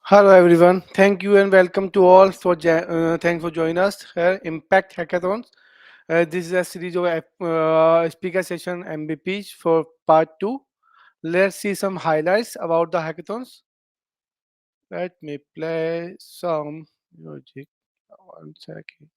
Hello everyone. Thank you and welcome to all thanks for joining us here Impact Hackathons. This is a series of speaker session MVPs for part 2. Let's see some highlights about the hackathons. Let me play some music. One second.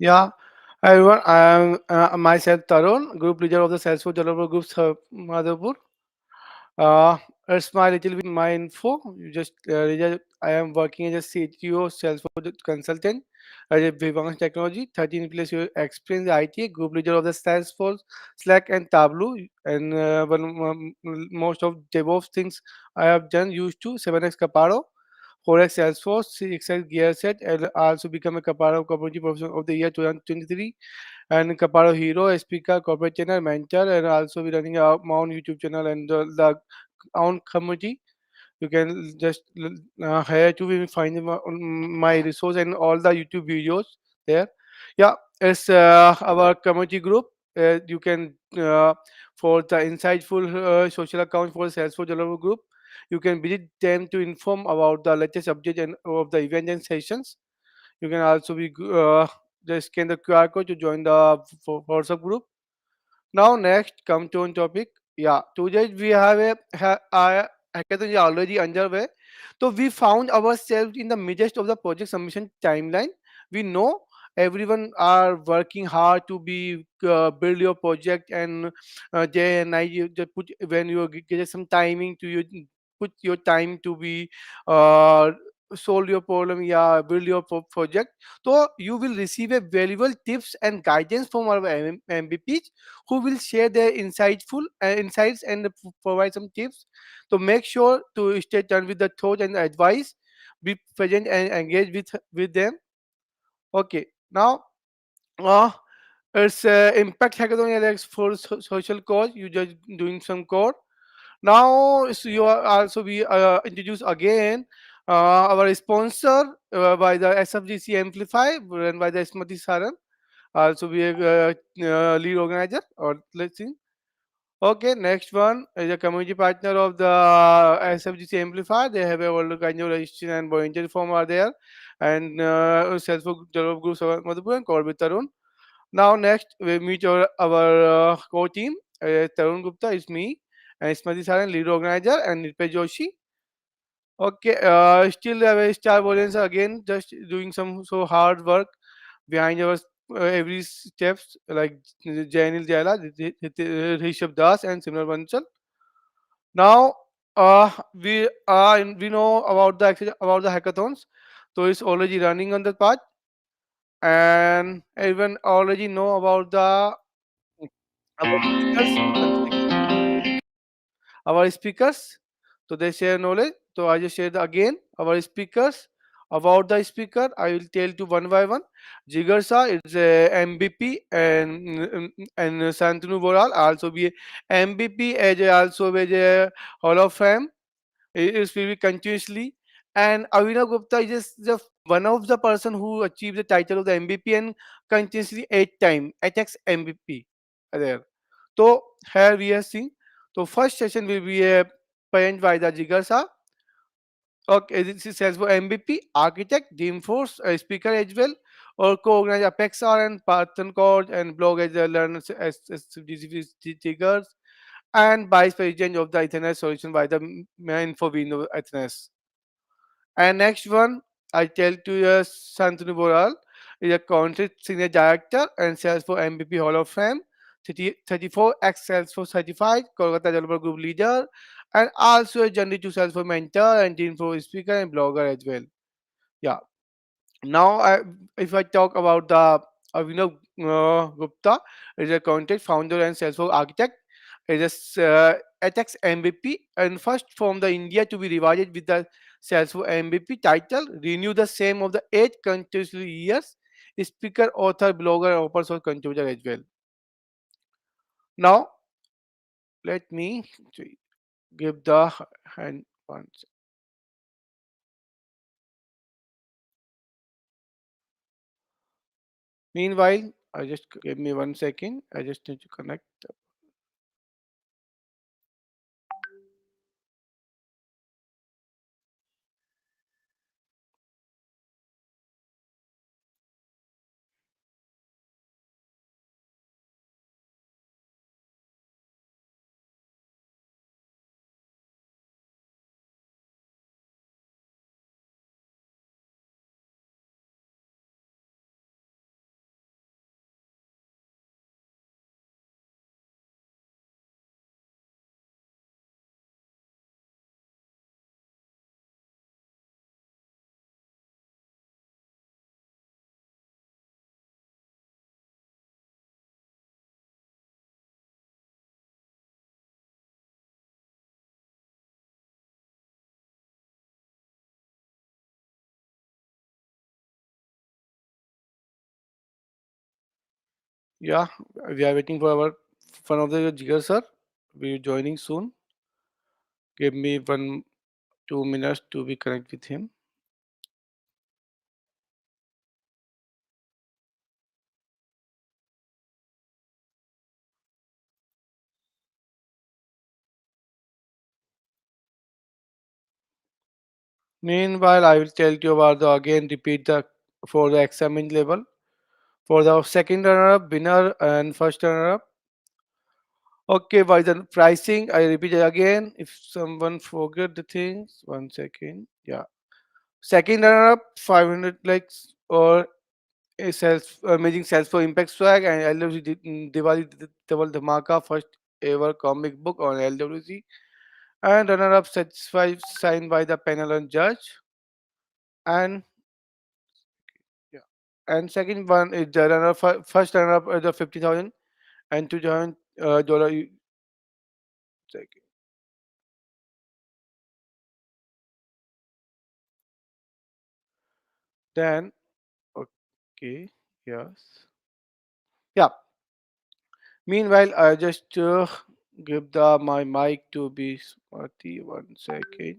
Yeah, everyone. I am myself Tarun, group leader of the Salesforce Developer Group's Madhapur. Uh, it's my little bit my info. I am working as a CTO Salesforce consultant at Vivance Technology. 13 plus year experience in IT, group leader of the Salesforce, Slack and Tableau. And most of DevOps things I have done used to 7x Caparo, 4x Salesforce, 6x Gearset, and also become a Caparo Community Professional of the Year 2023 and Caparo Hero, speaker, corporate channel, mentor, and also we running our own YouTube channel and the own community. You can just here to we find my resource and all the YouTube videos there. Yeah, it's our community group. You can for the insightful social account for Salesforce Developer Group. You can visit them to inform about the latest update and of the event and sessions. You can also just scan the QR code to join the WhatsApp group. Now next, come to on topic. Yeah, today we have a hackathon is already underway. So we found ourselves in the midst of the project submission timeline. We know everyone are working hard to be build your project and day and night. You just put when you get some timing to you put your time to be uh, solve your problem. Yeah, build your project. So you will receive a valuable tips and guidance from our MVPs who will share their insights and provide some tips. So make sure to stay tuned with the thought and advice. Be present and engage with them. Okay, now uh, it's impact hackathon Alex for social cause. You just doing some code. Now so you are also be introduce again our sponsor by the SFGC Amplify run by the Smati Saran. Also be a lead organizer or let's see. Okay, next one is a community partner of the SFGC Amplifier. They have a world kind of registration and voluntary form are there, and Salesforce develop groups of Madhupur and Corbett Tarun. Now next we meet our core team. Tarun Gupta is me, and Smati Saran lead organizer, and Nirpay Joshi. Okay, still have a star volunteers again, just doing some so hard work behind our every steps like Jainil Jayala, Rishabh Das, and Simran Bansal. Now, we know about about the hackathons, so it's already running on the path, and everyone already know about the our speakers. One second. Our speakers, so they share knowledge. So I just share again our speakers About the speaker, I will tell you one by one. Jigar Shah is a MVP, and Santanu Boral also be a MVP as also as a Hall of Fame. It is will be continuously. And Avinav Gupta is just the one of the person who achieved the title of the MVP and continuously 8 time attacks MVP there. So here we are seeing. So first session will be a parent by the Jigar Shah. Okay, this is Salesforce MVP, architect, Dreamforce, a speaker as well, or co-organize Apex R and Python code and blog as a learner as triggers, and vice president of the Ethernet solution by the main for Windows Ethernet. And next one, I tell to you, Santanu Boral is a content senior director and Salesforce MVP Hall of Fame, 34x Salesforce certified, Kolkata developer group leader, and also a Journey to Salesforce mentor and Team4 speaker and blogger as well. Yeah. Now, if I talk about the Avinav Gupta, is a content founder and Salesforce architect, is a ATEX MVP, and first from the India to be rewarded with the Salesforce MVP title, renew the same of the 8 continuous years, speaker, author, blogger, open source contributor as well. Now, let me give the hand once. Meanwhile, I just give me 1 second. I just need to connect. Yeah, we are waiting for our one of the Jigar sir. We're joining soon. Give me 1 2 minutes to be connect with him. Meanwhile, I will tell you about the again repeat the for the examined level. For the second runner-up, winner, and first runner-up. Okay, by the pricing, I repeat it again. If someone forget the things, 1 second. Yeah. Second runner-up, 500 likes or a sales amazing sales for impact swag and LWC Diwali Double Dhamaka first ever comic book on LWC and runner-up satisfied signed by the panel and judge and yeah and second one is the first runner-up is the 50,000 and $2,000 second. Then okay, yes, yeah. Meanwhile, I just give the my mic to be Smarty 1 second.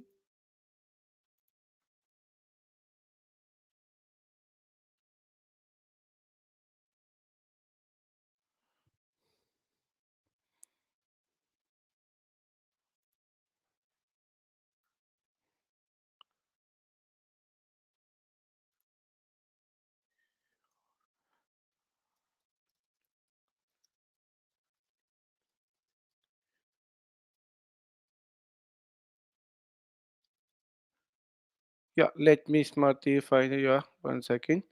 Yeah, let me Smarty find yeah 1 second.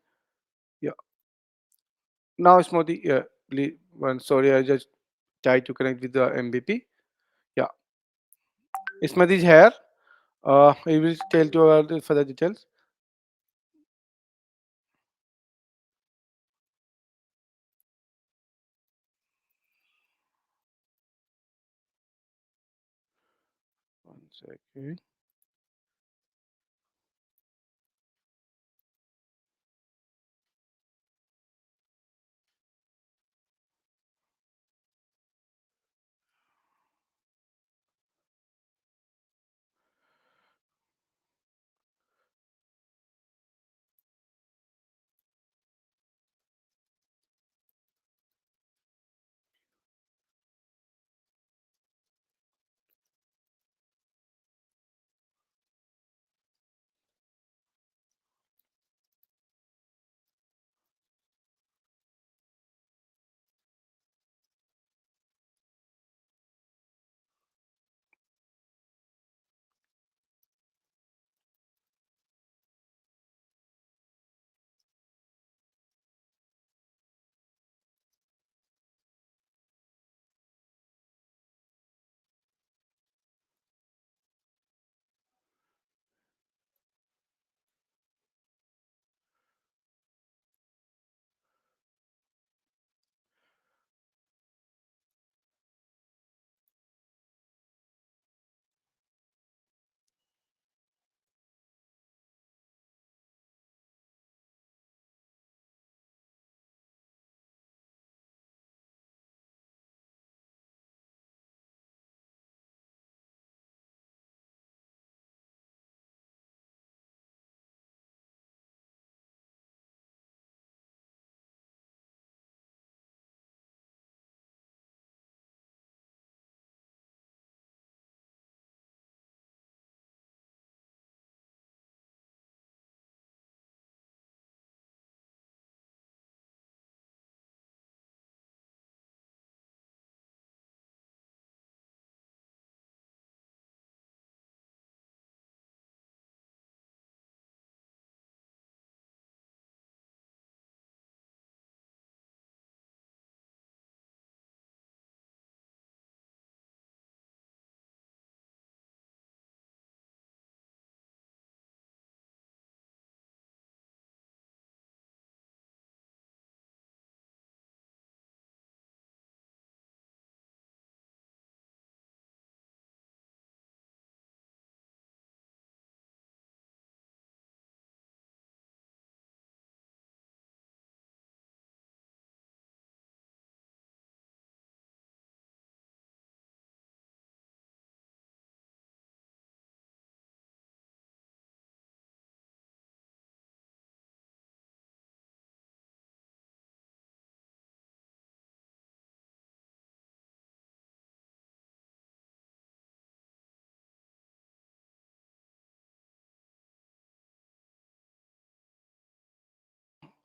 Yeah, now Smarty yeah one sorry I just tried to connect with the MVP. Yeah, Smarty is here. He will tell you about the further details. 1 second.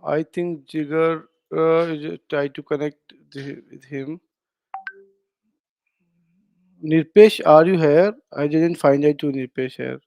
I think Jigar try to connect with him. Nirpesh, are you here? I didn't find out to Nirpesh here.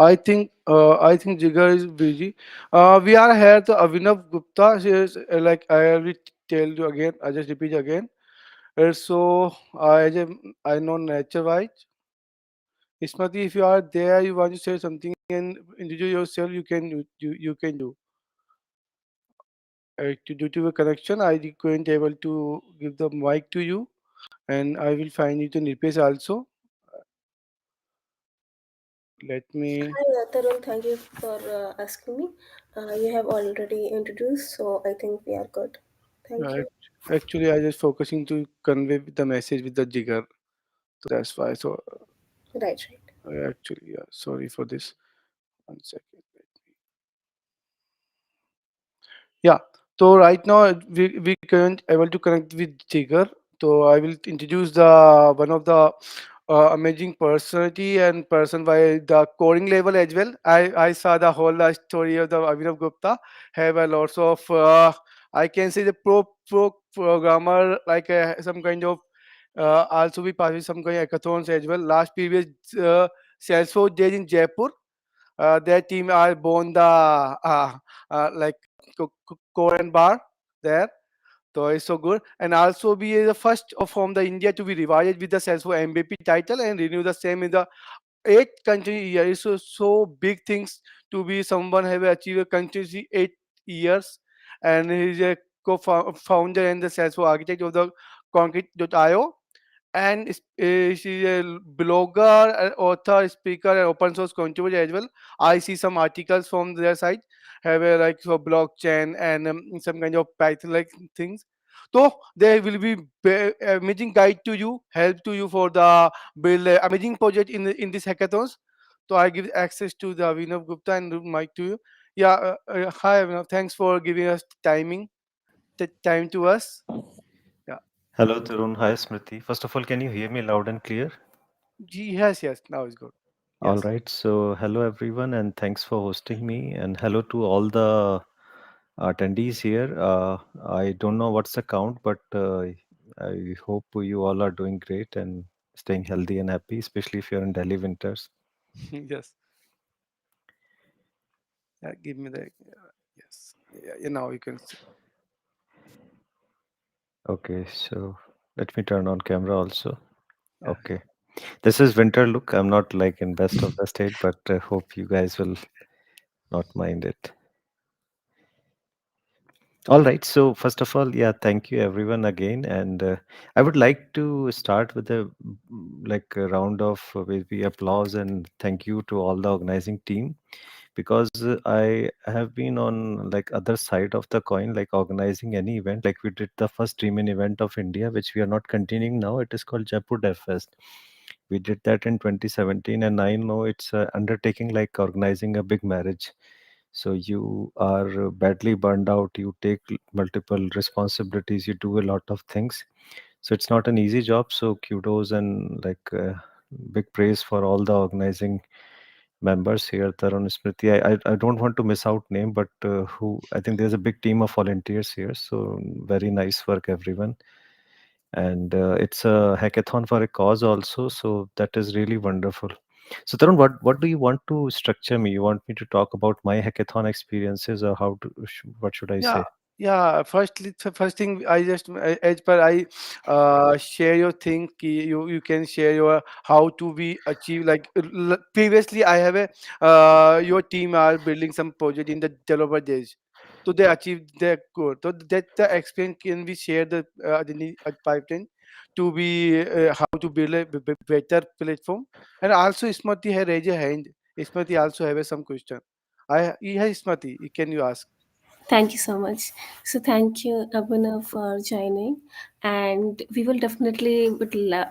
I think Jigar is busy. We are here to Avinav Gupta. She is like I will tell you again. I just repeat again. So I know nature right. Ismati, if you are there, you want to say something and introduce yourself. You can do. Due to a connection, I couldn't able to give the mic to you, and I will find you to Nirpesh also. Let me. Hi, Tarun. Thank you for asking me. You have already introduced, so I think we are good. Thank Uh, you. Actually, I just focusing to convey the message with the jigger. So that's why. So Right, right. actually, yeah. Sorry for this. 1 second. Yeah. So right now we can't able to connect with Jigger. So I will introduce the one of the amazing personality and person by the coding level as well. I saw the whole story of the Abhinav Gupta have a lots of I can say the pro programmer like some kind of also we participated some kind of hackathons as well. Last previous Salesforce days in Jaipur, their team are born the like Korean bar there. So it's so good. And also be the first from the India to be rewarded with the Salesforce MVP title and renew the same in the 8 country year. It's so big things to be someone have achieved a country 8 years. And he's a co-founder and the Salesforce architect of the Concrete.io, and she's a blogger, author, speaker, and open source contributor as well. I see some articles from their site, have a like for blockchain and some kind of Python like things. So there will be amazing guide to you, help to you for the build amazing project in this hackathons. So I give access to the Avinav Gupta and mic to you. Yeah, hi Avinav, thanks for giving us timing, time to us. Yeah, Hello, Tarun. Hi, Smriti. First of all, can you hear me loud and clear? yes, yes, now it's good. All Yes. right. So, hello, everyone, and thanks for hosting me. And hello to all the attendees here. I don't know what's the count, but I hope you all are doing great and staying healthy and happy, especially if you're in Delhi winters. Yes. Give me the yes. Yeah, yeah, now you can see. Okay, so let me turn on camera also. Yeah. Okay. This is winter look. I'm not like in best of the state, but hope you guys will not mind it. All right. So first of all, yeah, thank you everyone again, and I would like to start with like a round of maybe applause and thank you to all the organizing team because I have been on like other side of the coin, like organizing any event. Like we did the first Dream In event of India, which we are not continuing now. It is called Jaipur Dev Fest. We did that in 2017, and I know it's undertaking like organizing a big marriage, so you are badly burned out, you take multiple responsibilities, you do a lot of things, so it's not an easy job. So kudos and like big praise for all the organizing members here, Tarun, Smriti. I don't want to miss out name, but who I think there's a big team of volunteers here, so very nice work everyone. And it's a hackathon for a cause also, so that is really wonderful. So Tarun, what do you want to structure me? You want me to talk about my hackathon experiences, or what should I Yeah, say? yeah. First thing I just as per I share your thing. You can share your how to be achieve like previously I have a your team are building some project in the developer days. So they achieved their goal. So that the experience can be shared at pipeline to be how to build a better platform. And also Smriti had raised a hand. Smriti also have some question. Yeah, Smriti, can you ask? Thank you so much. So thank you, Abhinav, for joining. And we will definitely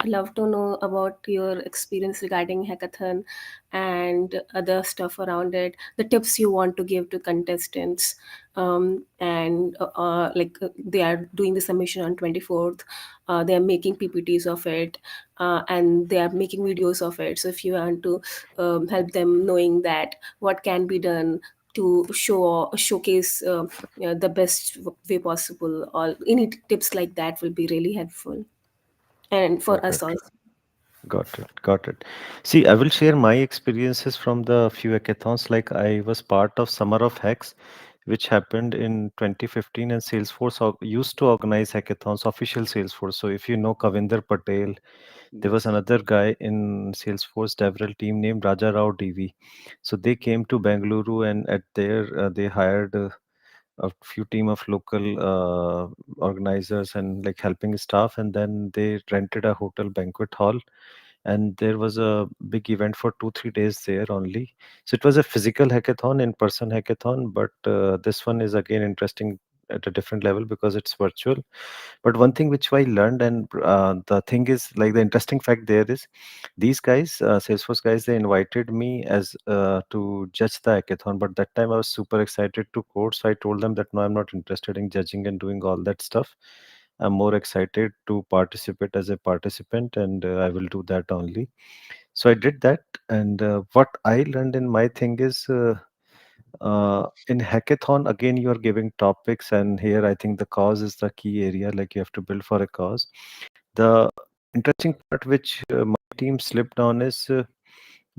love to know about your experience regarding hackathon and other stuff around it, the tips you want to give to contestants. They are doing the submission on 24th. They are making PPTs of it, and they are making videos of it. So if you want to help them knowing that what can be done to showcase the best way possible, or any tips like that will be really helpful and for Got us it. also. Got it. Got it. See, I will share my experiences from the few hackathons. Like I was part of Summer of Hacks, which happened in 2015, and Salesforce used to organize hackathons, official Salesforce. So if you know Kavinder Patel, there was Yes. another guy in Salesforce DevRel team named Raja Rao DV. So they came to Bengaluru, and at there they hired a few team of local organizers and like helping staff, and then they rented a hotel banquet hall, and there was a big event for 2 3 days there only. So it was a physical hackathon, in person hackathon, but this one is again interesting at a different level because it's virtual. But one thing which I learned, and the thing is, like, the interesting fact there is, these guys, Salesforce guys, they invited me as to judge the hackathon. But that time I was super excited to code, so I told them that no, I'm not interested in judging and doing all that stuff. I'm more excited to participate as a participant, and I will do that only. So I did that, and what I learned in my thing is, in hackathon, again, you are giving topics, and here I think the cause is the key area. Like, you have to build for a cause. The interesting part which my team slipped on is,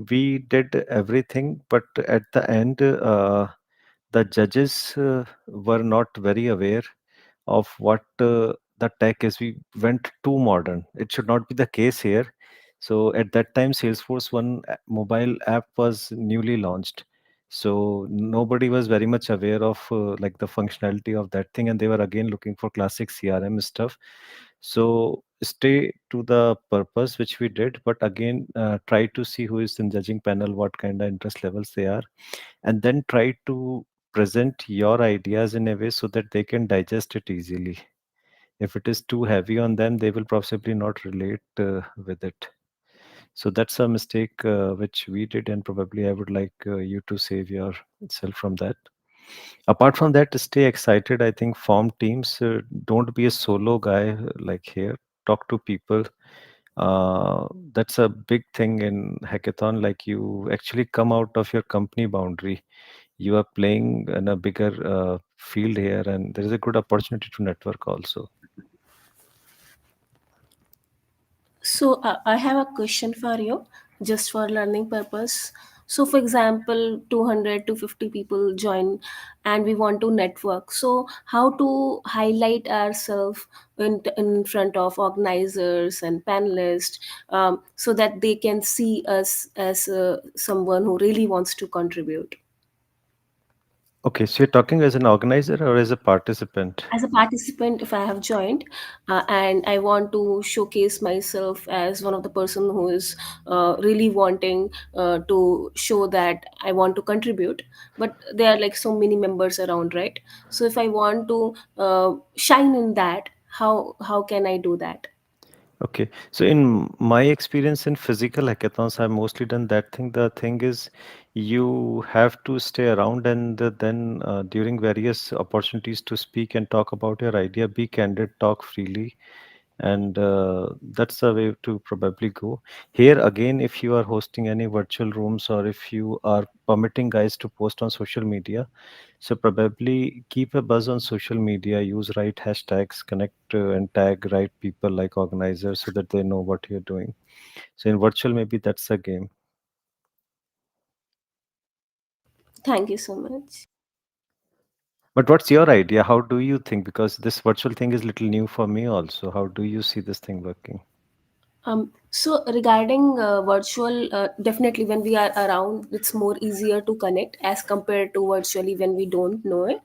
we did everything, but at the end, the judges were not very aware of what the tech is. We went too modern. It should not be the case here. So at that time, Salesforce One mobile app was newly launched. So nobody was very much aware of like the functionality of that thing, and they were again looking for classic CRM stuff. So stay to the purpose, which we did, but again, try to see who is in judging panel, what kind of interest levels they are, and then try to present your ideas in a way so that they can digest it easily. If it is too heavy on them, they will possibly not relate with it. So that's a mistake which we did, and probably I would like you to save yourself from that. Apart from that, stay excited. I think form teams. Don't be a solo guy like here. Talk to people. That's a big thing in hackathon. Like, you actually come out of your company boundary. You are playing in a bigger field here, and there is a good opportunity to network also. So I have a question for you, just for learning purpose. So for example, 200 to 50 people join and we want to network. So how to highlight ourselves in front of organizers and panelists, so that they can see us as someone who really wants to contribute? Okay, so you're talking as an organizer or as a participant? As a participant, if I have joined, and I want to showcase myself as one of the person who is really wanting to show that I want to contribute, but there are like so many members around, right? So if I want to shine in that, how can I do that? Okay, so in my experience in physical hackathons, I've mostly done that thing. The thing is, you have to stay around, and then during various opportunities to speak and talk about your idea, be candid, talk freely, and that's the way to probably go. Here again, if you are hosting any virtual rooms, or if you are permitting guys to post on social media, so probably keep a buzz on social media, use right hashtags, connect and tag right people like organizers so that they know what you're doing. So in virtual, maybe that's a game. Thank you so much. But what's your idea? How do you think? Because this virtual thing is little new for me also. How do you see this thing working? So regarding virtual, definitely when we are around, it's more easier to connect as compared to virtually when we don't know it.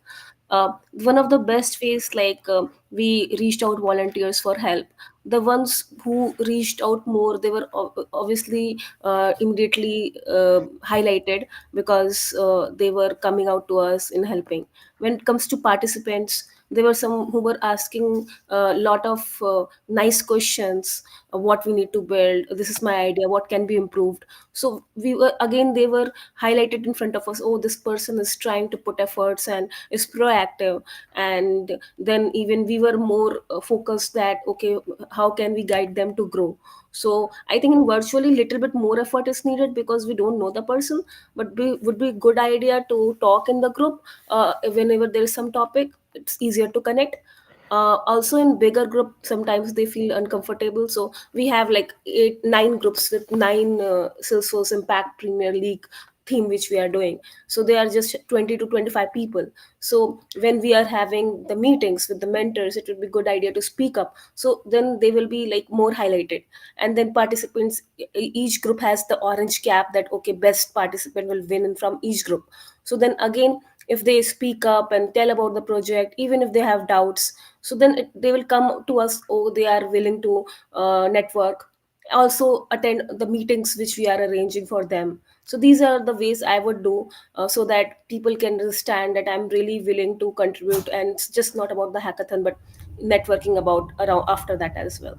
One of the best ways, like we reached out volunteers for help. The ones who reached out more, they were obviously immediately highlighted because they were coming out to us in helping. When it comes to participants, there were some who were asking a lot of nice questions. What we need to build, this is my idea, what can be improved. So we were, again, they were highlighted in front of us, oh, this person is trying to put efforts and is proactive. And then even we were more focused that, okay, how can we guide them to grow. So I think in virtually little bit more effort is needed because we don't know the person, but would be good idea to talk in the group. Whenever there is some topic, it's easier to connect. Also in bigger group, sometimes they feel uncomfortable, so we have like 8 9 groups with 9 Salesforce Impact Premier League theme which we are doing. So they are just 20 to 25 people. So when we are having the meetings with the mentors, it would be good idea to speak up, so then they will be like more highlighted. And then participants, each group has the orange cap that, okay, best participant will win in from each group. So then again, if they speak up and tell about the project, even if they have doubts, so then they will come to us, oh, they are willing to network, also attend the meetings which we are arranging for them. So these are the ways I would do, so that people can understand that I'm really willing to contribute, and it's just not about the hackathon, but networking about around after that as well.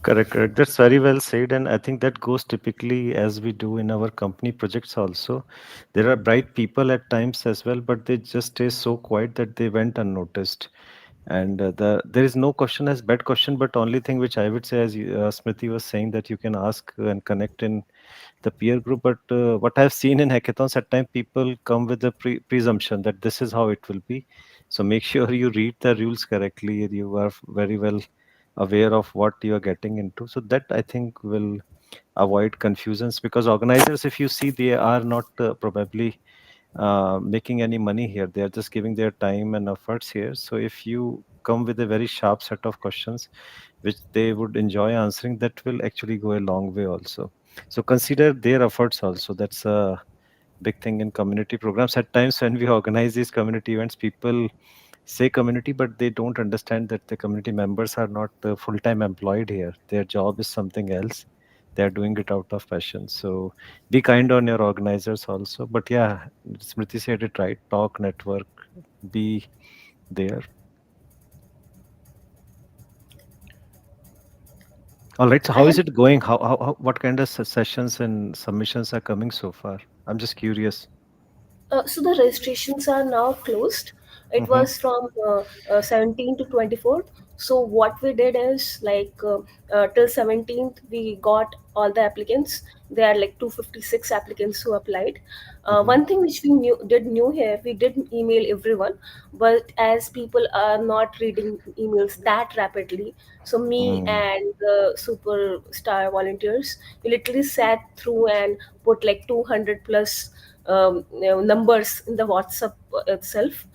Correct, correct. That's very well said. And I think that goes typically as we do in our company projects also. There are bright people at times as well, but they just stay so quiet that they went unnoticed. And there is no question as bad question, but only thing which I would say, as Smriti was saying, that you can ask and connect in the peer group. But what I've seen in hackathons, at times people come with the presumption that this is how it will be. So make sure you read the rules correctly. You are very well aware of what you are getting into. So that I think will avoid confusions, because organizers, if you see, they are not probably making any money here. They are just giving their time and efforts here. So if you come with a very sharp set of questions which they would enjoy answering, that will actually go a long way also. So consider their efforts also. That's a big thing in community programs. At times when we organize these community events, people say community, but they don't understand that the community members are not full-time employed here. Their job is something else. They are doing it out of passion. So be kind on your organizers also. But yeah, Smriti said it right. Talk, network, be there. All right. So I how is had it going? What kind of sessions and submissions are coming so far? I'm just curious. So the registrations are now closed. It Mm-hmm. was from 17 to 24th. So what we did is like till 17th we got all the applicants. There are like 256 applicants who applied. Mm-hmm. One thing which we did new here, we did email everyone, but as people are not reading emails that rapidly, so me Mm. and the superstar volunteers, we literally sat through and put like 200 plus numbers in the WhatsApp itself,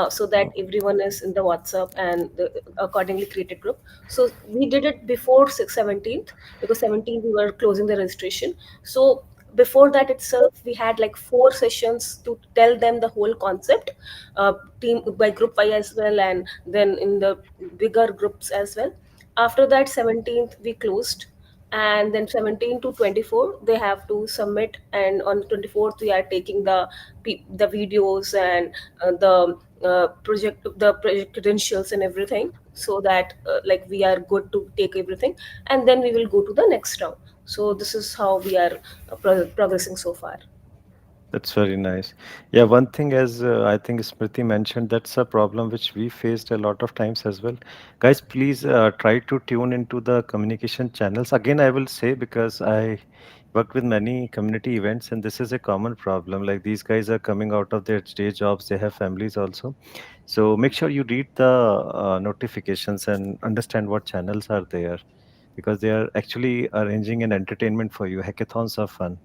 so that Oh, everyone is in the WhatsApp and the accordingly created group. So we did it before 17th, because 17th we were closing the registration. So before that itself, we had like 4 sessions to tell them the whole concept, team by group by as well, and then in the bigger groups as well. After that 17th we closed, and then 17 to 24 they have to submit, and on 24th we are taking the videos and the project credentials and everything, so that like we are good to take everything, and then we will go to the next round. So this is how we are progressing so far. that's very nice. Yeah, one thing, as I think Smriti mentioned, that's a problem which we faced a lot of times as well. Guys, please try to tune into the communication channels. Again, I will say, because I work with many community events, and this is a common problem. Like, these guys are coming out of their day jobs, they have families also. So make sure you read the notifications and understand what channels are there, because they are actually arranging an entertainment for you. Hackathons are fun.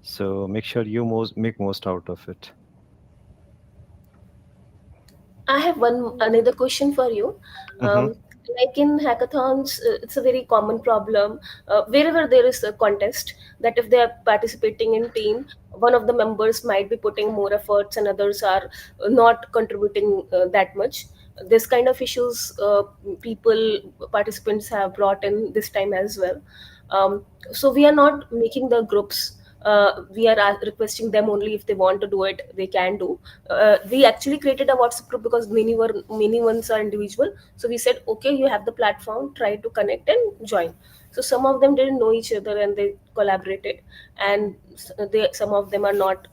So make sure you make most out of it. I have one another question for you. Mm-hmm. Like in hackathons, it's a very common problem. Wherever there is a contest, that if they are participating in team, one of the members might be putting more efforts and others are not contributing that much. This kind of issues, people participants have brought in this time as well. So we are not making the groups. We are requesting them only if they want to do it, they can do. We actually created a WhatsApp group because many ones are individual. So we said, okay, you have the platform, try to connect and join. So some of them didn't know each other and they collaborated, and some of them are not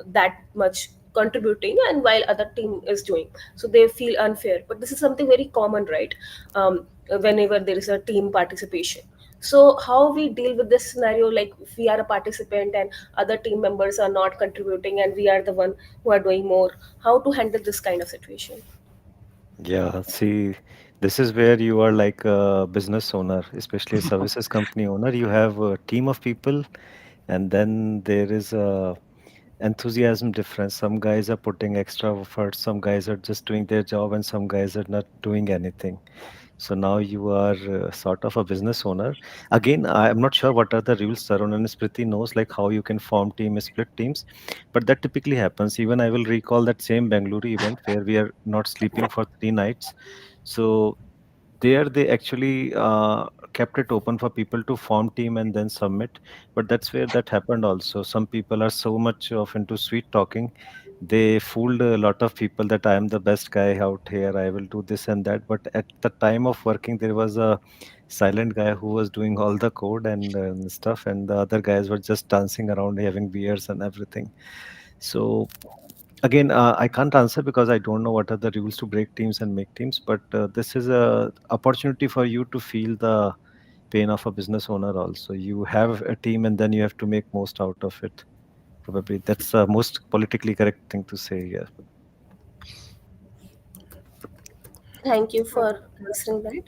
that much contributing, and while other team is doing, so they feel unfair. But this is something very common, right? Whenever there is a team participation. So how we deal with this scenario, like if we are a participant and other team members are not contributing and we are the one who are doing more, how to handle this kind of situation? Yeah, see, this is where you are like a business owner, especially a services company owner. You have a team of people, and then there is a enthusiasm difference. Some guys are putting extra effort, some guys are just doing their job, and some guys are not doing anything. So now you are sort of a business owner. Again, I'm not sure what are the rules. Tarun and Smriti knows like how you can form team, split teams, but that typically happens. Even I will recall that same Bangalore event where we are not sleeping for 3 nights. So there they actually kept it open for people to form team and then submit, but that's where that happened also. Some people are so much of into sweet talking, they fooled a lot of people that I am the best guy out here, I will do this and that, but at the time of working there was a silent guy who was doing all the code and stuff, and the other guys were just dancing around having beers and everything. So again, I can't answer because I don't know what are the rules to break teams and make teams, but this is a opportunity for you to feel the pain of a business owner also. You have a team and then you have to make most out of it. Probably that's the most politically correct thing to say. Yeah. Thank you for answering that.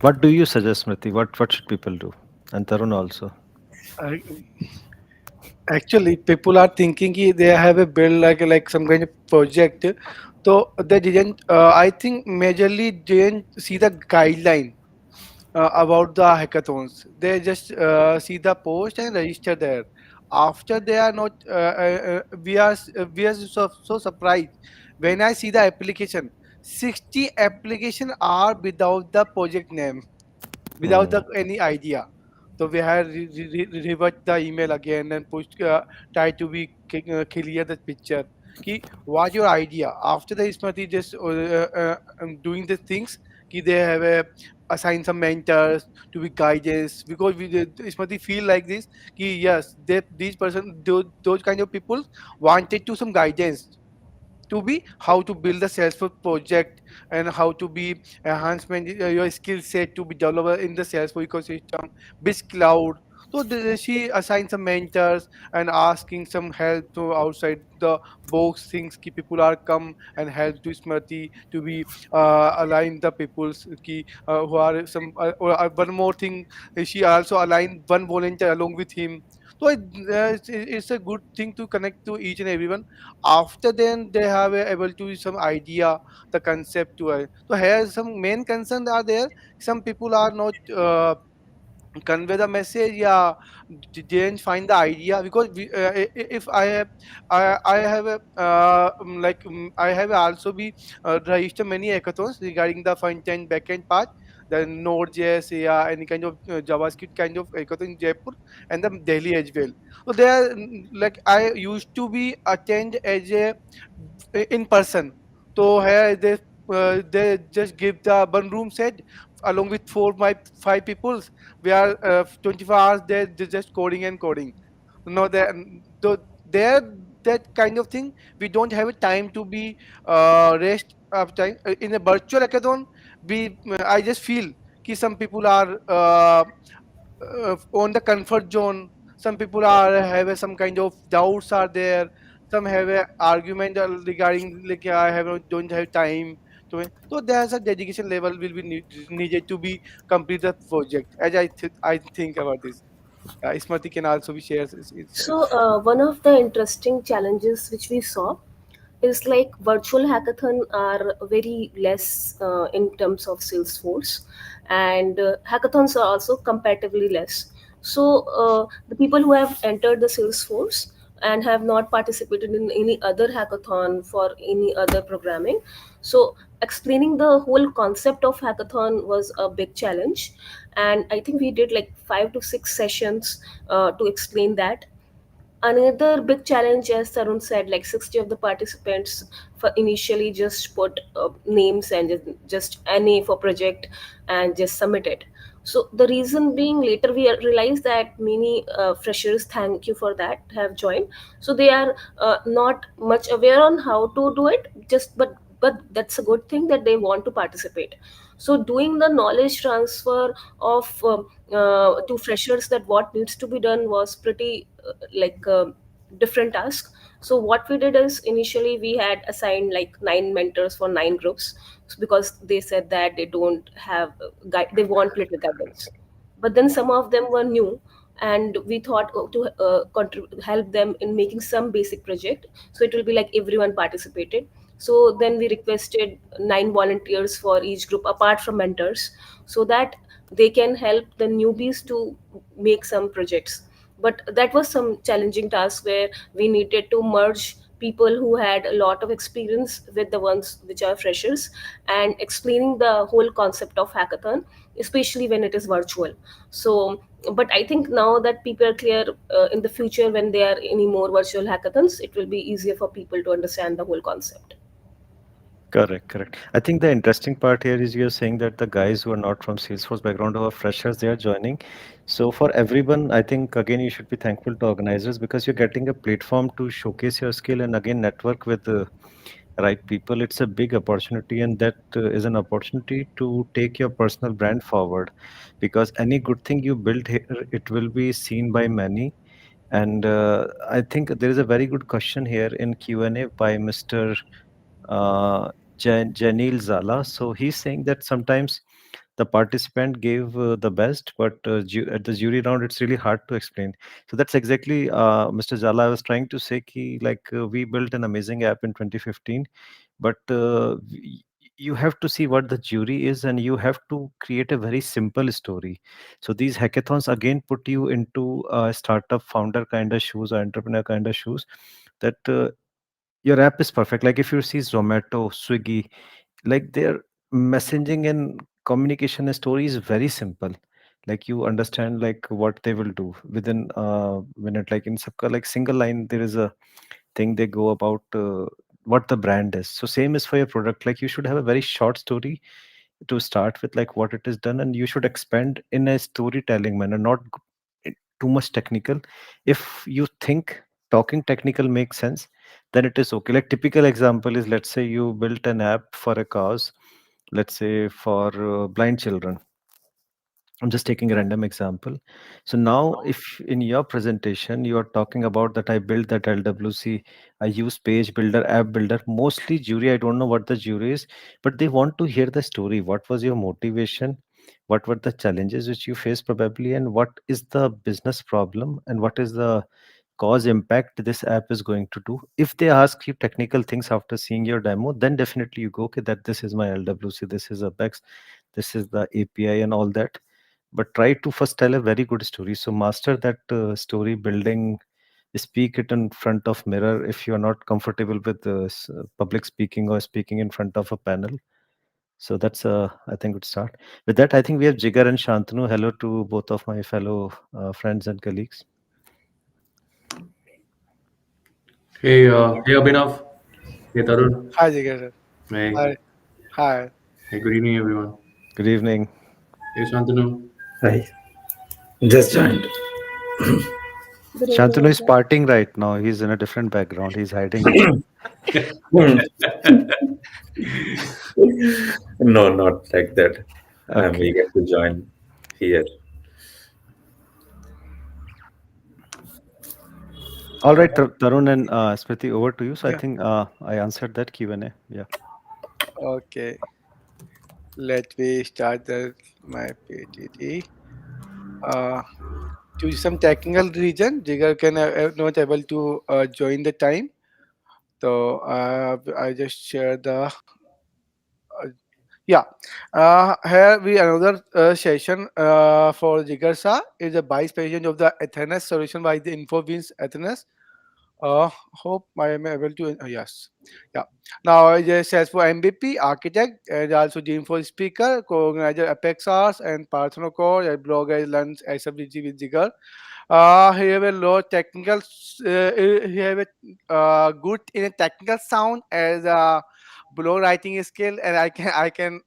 What do you suggest, Smriti? What should people do? And Tarun also. I, actually, people are thinking they have a build like some kind of project. So they didn't. I think majorly didn't see the guideline about the hackathons. They just see the post and register there. After they are not, we are so surprised when I see the application. 60 application are without the project name, without Hmm. the, any idea. So we had revert the email again and push, try to be clear the picture. Ki, what your idea? After the Ismati just doing the things, ki they have assign some mentors to be guidance, because we the Ismati feel like this. Ki yes, they, these person, those kind of people wanted to some guidance to be how to build the Salesforce project and how to be enhancement your skill set to be developed in the Salesforce ecosystem, biz cloud. So she assigns some mentors and asking some help to outside the box things. Ki people are come and help to Smriti to be align the people's ki who are some one more thing. She also aligned one volunteer along with him. So it's a good thing to connect to each and everyone. After then they have able to some idea the concept to it. So here some main concerns are there. Some people are not convey the message, yeah, didn't find the idea, because if I have I have a I have also be registered many hackathons regarding the front end back end part, the Node.js, yeah, any kind of JavaScript kind of hackathon in Jaipur and the Delhi as well. So there, like I used to be attend as a in person. So here they just give the one room set along with four my five people. We are 24 hours there, just coding and coding. No, there that kind of thing, we don't have a time to be rest of time. In a virtual hackathon, we I just feel ki some people are on the comfort zone. Some people are have some kind of doubts are there. Some have a argument regarding like, I have don't have time to so there's a dedication level will be needed to be complete the project, as I think about this. Smriti can also be shares its So, insights. one of the interesting challenges which we saw is like virtual hackathon are very less in terms of Salesforce, and hackathons are also comparatively less. So, the people who have entered the Salesforce and have not participated in any other hackathon for any other programming, so explaining the whole concept of hackathon was a big challenge, and I think we did like 5 to 6 sessions to explain that. Another big challenge, as Tarun said, like 60 of the participants for initially just put names and just NA for project and just submit it. So the reason being, later we realized that many freshers, thank you for that, have joined. So they are not much aware on how to do it. Just but that's a good thing that they want to participate. So doing the knowledge transfer of to freshers, that what needs to be done was pretty different task. So what we did is, initially we had assigned like 9 mentors for 9 groups, because they said that they don't have guide, they want little guidance. But then some of them were new, and we thought to help them in making some basic project, so it will be like everyone participated. So then we requested 9 volunteers for each group apart from mentors, so that they can help the newbies to make some projects. But that was some challenging task where we needed to merge people who had a lot of experience with the ones which are freshers, and explaining the whole concept of hackathon, especially when it is virtual. So but I think now that people are clear, in the future when there are any more virtual hackathons, it will be easier for people to understand the whole concept. Correct, correct. I think the interesting part here is you're saying that the guys who are not from Salesforce background who are freshers, they are joining. So for everyone, I think again you should be thankful to organizers because you're getting a platform to showcase your skill and again network with the right people. It's a big opportunity, and that is an opportunity to take your personal brand forward because any good thing you build here, it will be seen by many. And I think there is a very good question here in Q&A by Mr. Janil Zala. So he's saying that sometimes the participant gave the best, but at the jury round, it's really hard to explain. So that's exactly, Mr. Zala, I was trying to say, we built an amazing app in 2015, but you have to see what the jury is, and you have to create a very simple story. So these hackathons again put you into startup founder kind of shoes or entrepreneur kind of shoes that your app is perfect. Like if you see Zomato, Swiggy, like their messaging and communication story is very simple. Like you understand like what they will do within a minute. Like in Sabka, like single line, there is a thing they go about what the brand is. So same is for your product. Like you should have a very short story to start with, like what it is done, and you should expand in a storytelling manner, not too much technical. If you think talking technical makes sense, then it is okay. Like typical example is, let's say you built an app for a cause, let's say for blind children. I'm just taking a random example. So now, if in your presentation you are talking about that I built that LWC, I use page builder, app builder, mostly jury, I don't know what the jury is, but they want to hear the story. What was your motivation? What were the challenges which you faced probably, and what is the business problem, and what is the cause impact this app is going to do? If they ask you technical things after seeing your demo, then definitely you go, okay, that this is my LWC, this is a Apex, this is the API and all that. But try to first tell a very good story. So master that story building, speak it in front of mirror if you are not comfortable with public speaking or speaking in front of a panel. So that's I think good start. With that, I think we have Jigar and Shantanu. Hello to both of my fellow friends and colleagues. Hey Abhinav. Hey Tarun. Hi, Jigar. Hey, Hi. Hi. hey, good evening everyone. Good evening. Hey Shantanu. Hi, just joined. Good evening, Shantanu is Ajay. partying right now. He's in a different background. He's hiding it. Hmm. No, not like that. I'm Okay. eager to join here. All right, Tarun and Smriti, over to you. So I Yeah. think I answered that Q&A. Yeah. Okay. Let me start my PTT. Uh, to some technical reason, Jigar can not able to join the time. So I just share the yeah. Here we another session for Jigar Shah is a vice president of the Athenas solution by the InfoBeans Athenas. Hope I am able to. Yes. Yeah. Now, I just says for MVP, architect, and also Jim for speaker, co-organizer Apex Hours, and Partheno Core, and blogger Lunch SFDG with Jigar. He have a low technical. He have a good in a technical sound as a blog writing skill, and I can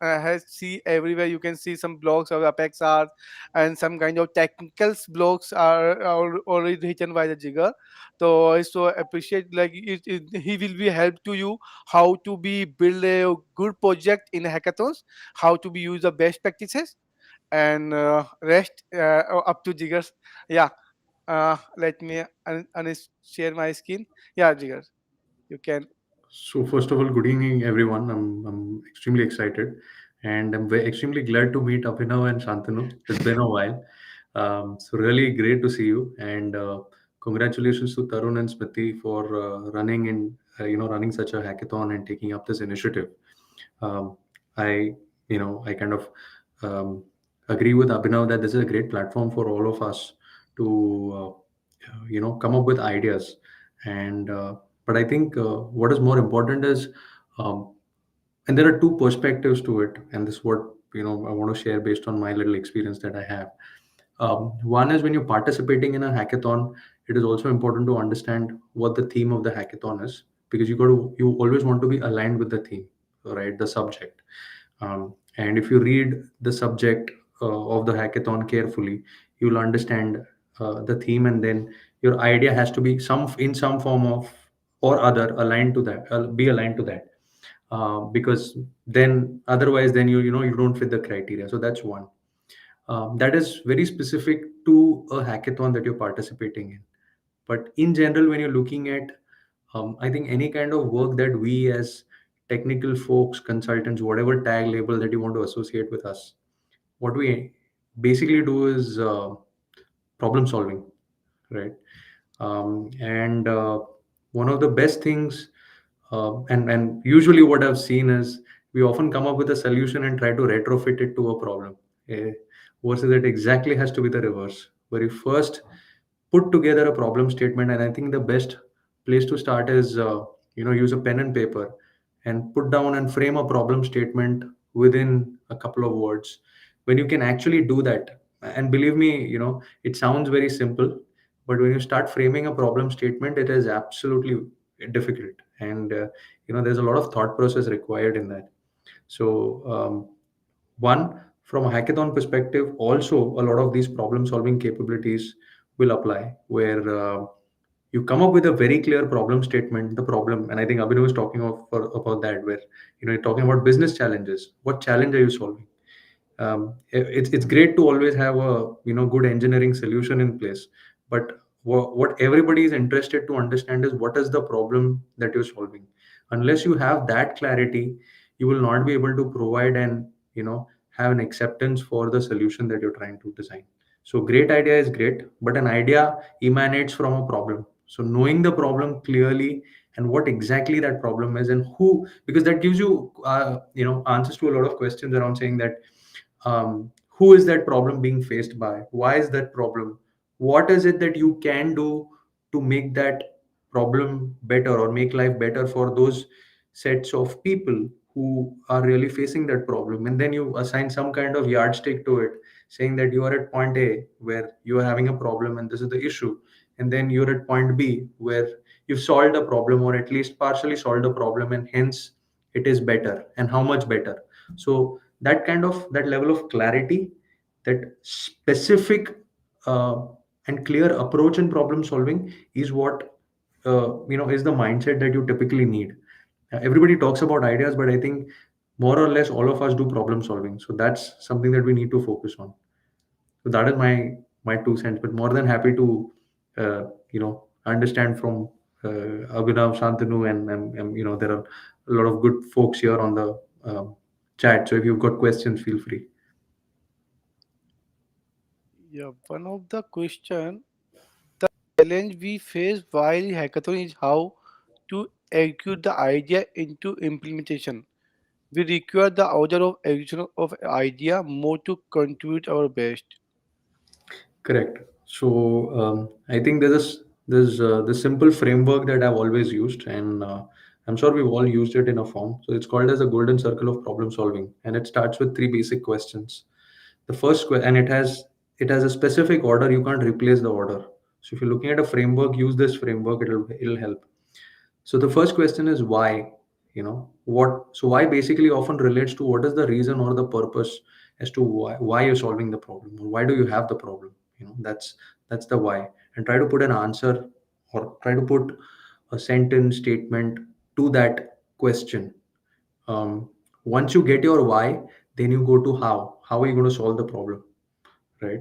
see everywhere. You can see some blogs of Apex art and some kind of technical blogs are already written by the Jigger. So I so appreciate like he will be help to you how to be build a good project in hackathons, how to be use the best practices and rest up to Jiggers. Yeah, let me share my screen. Yeah, Jigar, you can. So first of all, good evening, everyone. I'm extremely excited, and I'm extremely glad to meet Abhinav and Shantanu. It's been a while, so really great to see you. And congratulations to Tarun and Smriti for running such a hackathon and taking up this initiative. Um, I I kind of um, agree with Abhinav that this is a great platform for all of us to come up with ideas and but I think what is more important is um, and there are two perspectives to it, and this is what I want to share based on my little experience that I have. One is when you're participating in a hackathon, it is also important to understand what the theme of the hackathon is, because you always want to be aligned with the theme, right? The subject. And if you read the subject of the hackathon carefully, you'll understand the theme, and then your idea has to be some form of or other aligned to that, be aligned to that, because then otherwise then you don't fit the criteria. So that's one. That is very specific to a hackathon that you're participating in. But in general, when you're looking at, I think any kind of work that we as technical folks, consultants, whatever tag label that you want to associate with us, what we basically do is problem solving, right? And one of the best things, and usually what I've seen is we often come up with a solution and try to retrofit it to a problem, eh, versus it exactly has to be the reverse, where you first put together a problem statement. And I think the best place to start is use a pen and paper and put down and frame a problem statement within a couple of words. When you can actually do that, and believe me, it sounds very simple, but when you start framing a problem statement, it is absolutely difficult. And there's a lot of thought process required in that. So one, from a hackathon perspective, also a lot of these problem solving capabilities will apply, where you come up with a very clear problem statement, the problem. And I think Abhinav was talking about that, where you're talking about business challenges. What challenge are you solving? It's great to always have a good engineering solution in place, but what everybody is interested to understand is what is the problem that you're solving. Unless you have that clarity, you will not be able to provide and have an acceptance for the solution that you're trying to design. So great idea is great, but an idea emanates from a problem. So knowing the problem clearly and what exactly that problem is and who, because that gives you answers to a lot of questions around saying that who is that problem being faced by, why is that problem, what is it that you can do to make that problem better or make life better for those sets of people who are really facing that problem. And then you assign some kind of yardstick to it, saying that you are at point A where you are having a problem and this is the issue, and then you're at point B where you've solved a problem or at least partially solved a problem, and hence it is better, and how much better. So that level of clarity, that specific uh, and clear approach in problem solving is what is the mindset that you typically need. Everybody talks about ideas, but I think more or less all of us do problem solving, so that's something that we need to focus on. So that is my 2 cents, but more than happy to understand from Abhinav, Shantanu, and there are a lot of good folks here on the chat. So if you've got questions, feel free. Yeah, one of the question, the challenge we face while hackathon is how to execute the idea into implementation. We require the order of execution of idea more to contribute our best. Correct. So I think this simple framework that I've always used, and I'm sure we've all used it in a form. So it's called as a golden circle of problem solving, and it starts with three basic questions. The first question, and it has a specific order. You can't replace the order. So if you're looking at a framework, use this framework. It'll help. So the first question is why. What? So why basically often relates to what is the reason or the purpose as to why you're solving the problem, or why do you have the problem. That's the why. And try to put an answer, or try to put a sentence statement to that question. Once you get your why, then you go to how are you going to solve the problem, right?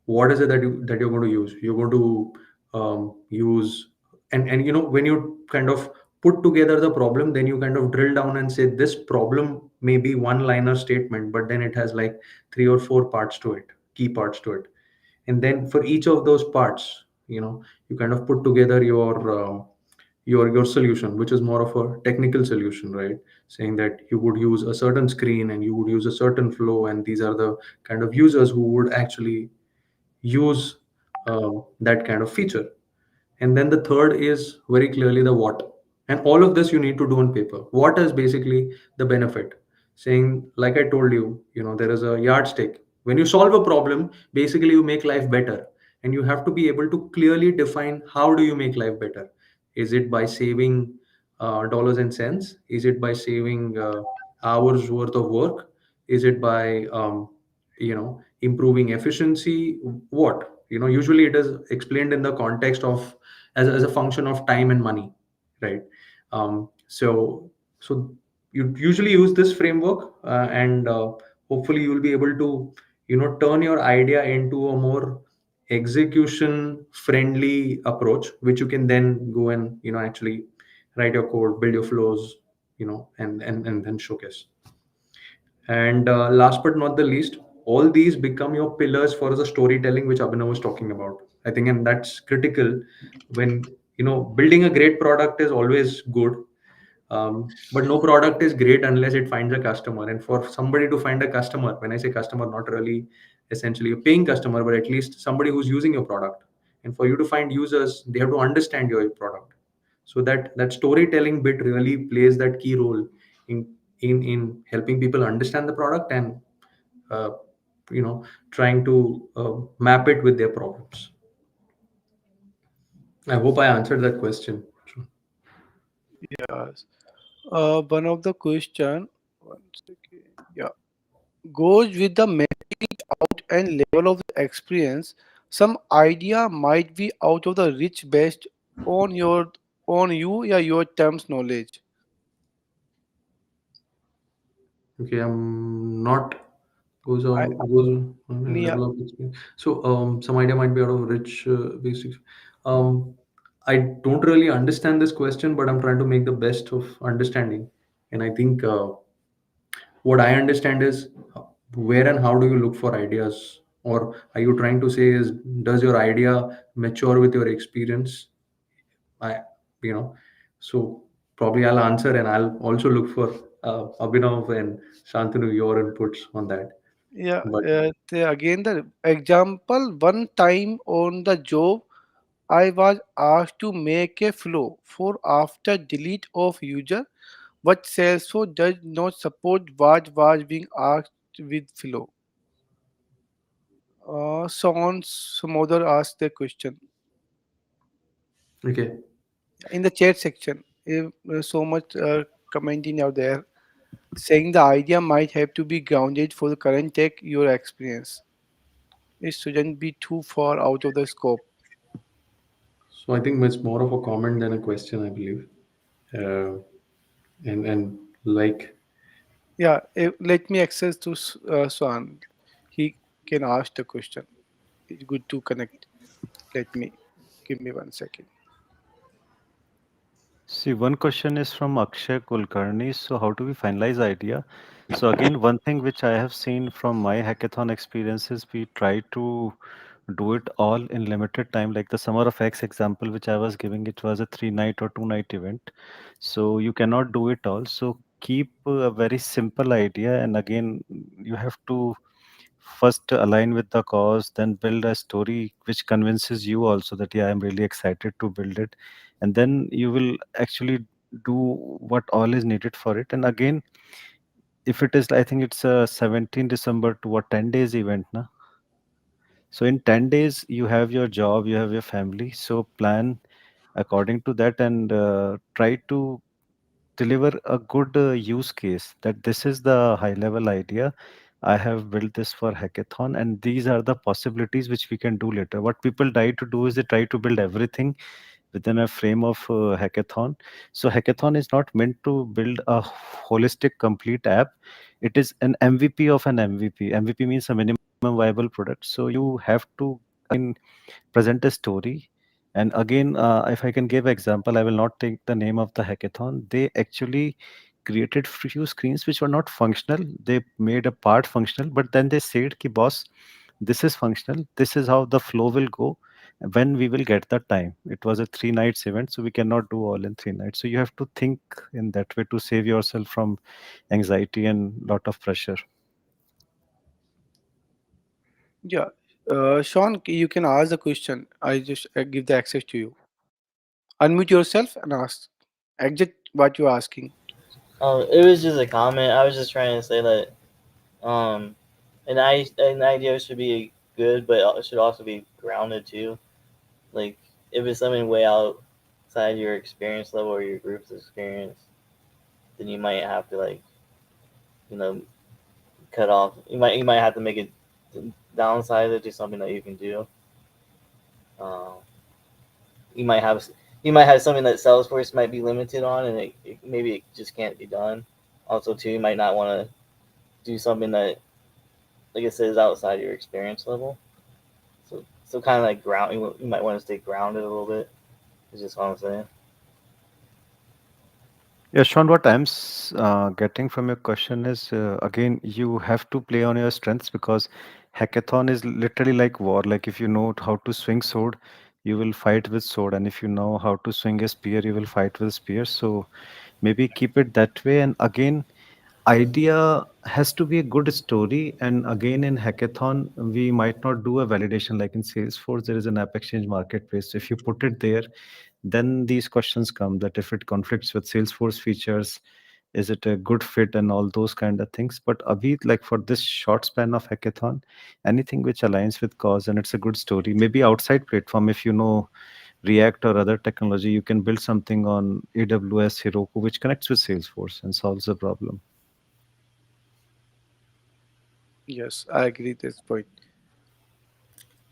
What is it that you're going to use? You're going to use, and when you kind of put together the problem, then you kind of drill down and say this problem may be one liner statement, but then it has like three or four parts to it, key parts to it. And then for each of those parts, you kind of put together your solution, which is more of a technical solution, right? Saying that you would use a certain screen and you would use a certain flow, and these are the kind of users who would actually use that kind of feature. And then the third is very clearly the what. And all of this you need to do on paper. What is basically the benefit? Saying, like I told you, there is a yardstick. When you solve a problem, basically you make life better. And you have to be able to clearly define how do you make life better. Is it by saving dollars and cents? Is it by saving hours worth of work? Is it by improving efficiency? What? Usually it is explained in the context of as a function of time and money, right? So you usually use this framework, and hopefully you will be able to turn your idea into a more execution friendly approach, which you can then go and actually write your code, build your flows, and then showcase. And last but not the least, all these become your pillars for the storytelling which Abhinav was talking about. I think, and that's critical when building a great product is always good, but no product is great unless it finds a customer. And for somebody to find a customer, when I say customer, not really essentially a paying customer, but at least somebody who's using your product. And for you to find users, they have to understand your product. So that storytelling bit really plays that key role in in helping people understand the product, and uh, trying to map it with their problems. I hope I answered that question. Yes. One of the question, one second, yeah, goes with the mapping out and level of the experience. Some idea might be out of the rich based on you, yeah, your terms knowledge. Okay, I'm not I goes on a yeah, level of experience. So some idea might be out of rich basics. Um, I don't really understand this question, but I'm trying to make the best of understanding. And I think what I understand is where and how do you look for ideas, or are you trying to say is does your idea mature with your experience? I you know so probably I'll answer, and I'll also look for Abhinav and Shantanu your inputs on that. yeah. But Again, the example one time on the job, I was asked to make a flow for after delete of user, but Salesforce does not support what was being asked with flow. Some other asked the question okay, in the chat section. So much commenting out there saying the idea might have to be grounded for the current tech your experience. It shouldn't be too far out of the scope. so I think it's more of a comment than a question, I believe. Uh, and like, Yeah, let me access to Swan. He can ask the question. It's good to connect. Let me give me 1 second. See, one question is from Akshay Kulkarni. So, how do we finalize idea? So again, one thing which I have seen from my hackathon experiences, we try to do it all in limited time. Like the Summer of X example, which I was giving, it was a 3 night or 2 night event. So you cannot do it all. So keep a very simple idea. And again, you have to first align with the cause, then build a story which convinces you also that, yeah, I'm really excited to build it. And then you will actually do what all is needed for it. And again, if it is, I think it's a 17 December to a 10 days event, na? So in 10 days, you have your job, you have your family. So plan according to that and try to deliver a good use case that this is the high level idea. I have built this for hackathon, and these are the possibilities which we can do later. What people try to do is they try to build everything within a frame of hackathon. So hackathon is not meant to build a holistic complete app. It is an MVP of an MVP. MVP means a minimum viable product. So you have to again present a story. And again, if I can give example, I will not take the name of the hackathon. They actually created few screens which were not functional. They made a part functional, but then they said, "Ki boss, this is functional. This is how the flow will go when we will get the time." It was a 3 nights event, so we cannot do all in 3 nights. So you have to think in that way to save yourself from anxiety and lot of pressure. Yeah. Sean, you can ask the question. I just give the access to you. Unmute yourself and ask. Exit what you're asking. It was just a comment. I was just trying to say that um, an idea should be good, but it should also be grounded too. Like if it's something way outside your experience level or your group's experience, then you might have to like you know cut off. You might have to make it downsize it to something that you can do. Um, you might have you might have something that Salesforce might be limited on, and maybe it just can't be done. Also, too, you might not want to do something that, like I said, is outside your experience level. So kind of like ground. You might want to stay grounded a little bit. Is just what I'm saying. Yeah, Sean, what getting from your question is again, you have to play on your strengths because hackathon is literally like war. Like if you know how to swing sword, you will fight with sword, and if you know how to swing a spear, you will fight with spear. So maybe keep it that way. And again, idea has to be a good story. And again, in hackathon, we might not do a validation like in Salesforce. There is an app exchange marketplace. So if you put it there, then these questions come that if it conflicts with Salesforce features, is it a good fit and all those kind of things. But Abhi, like for this short span of hackathon, anything which aligns with cause and it's a good story, maybe outside platform, if you know React or other technology, you can build something on AWS Heroku which connects with Salesforce and solves the problem. Yes, I agree this point.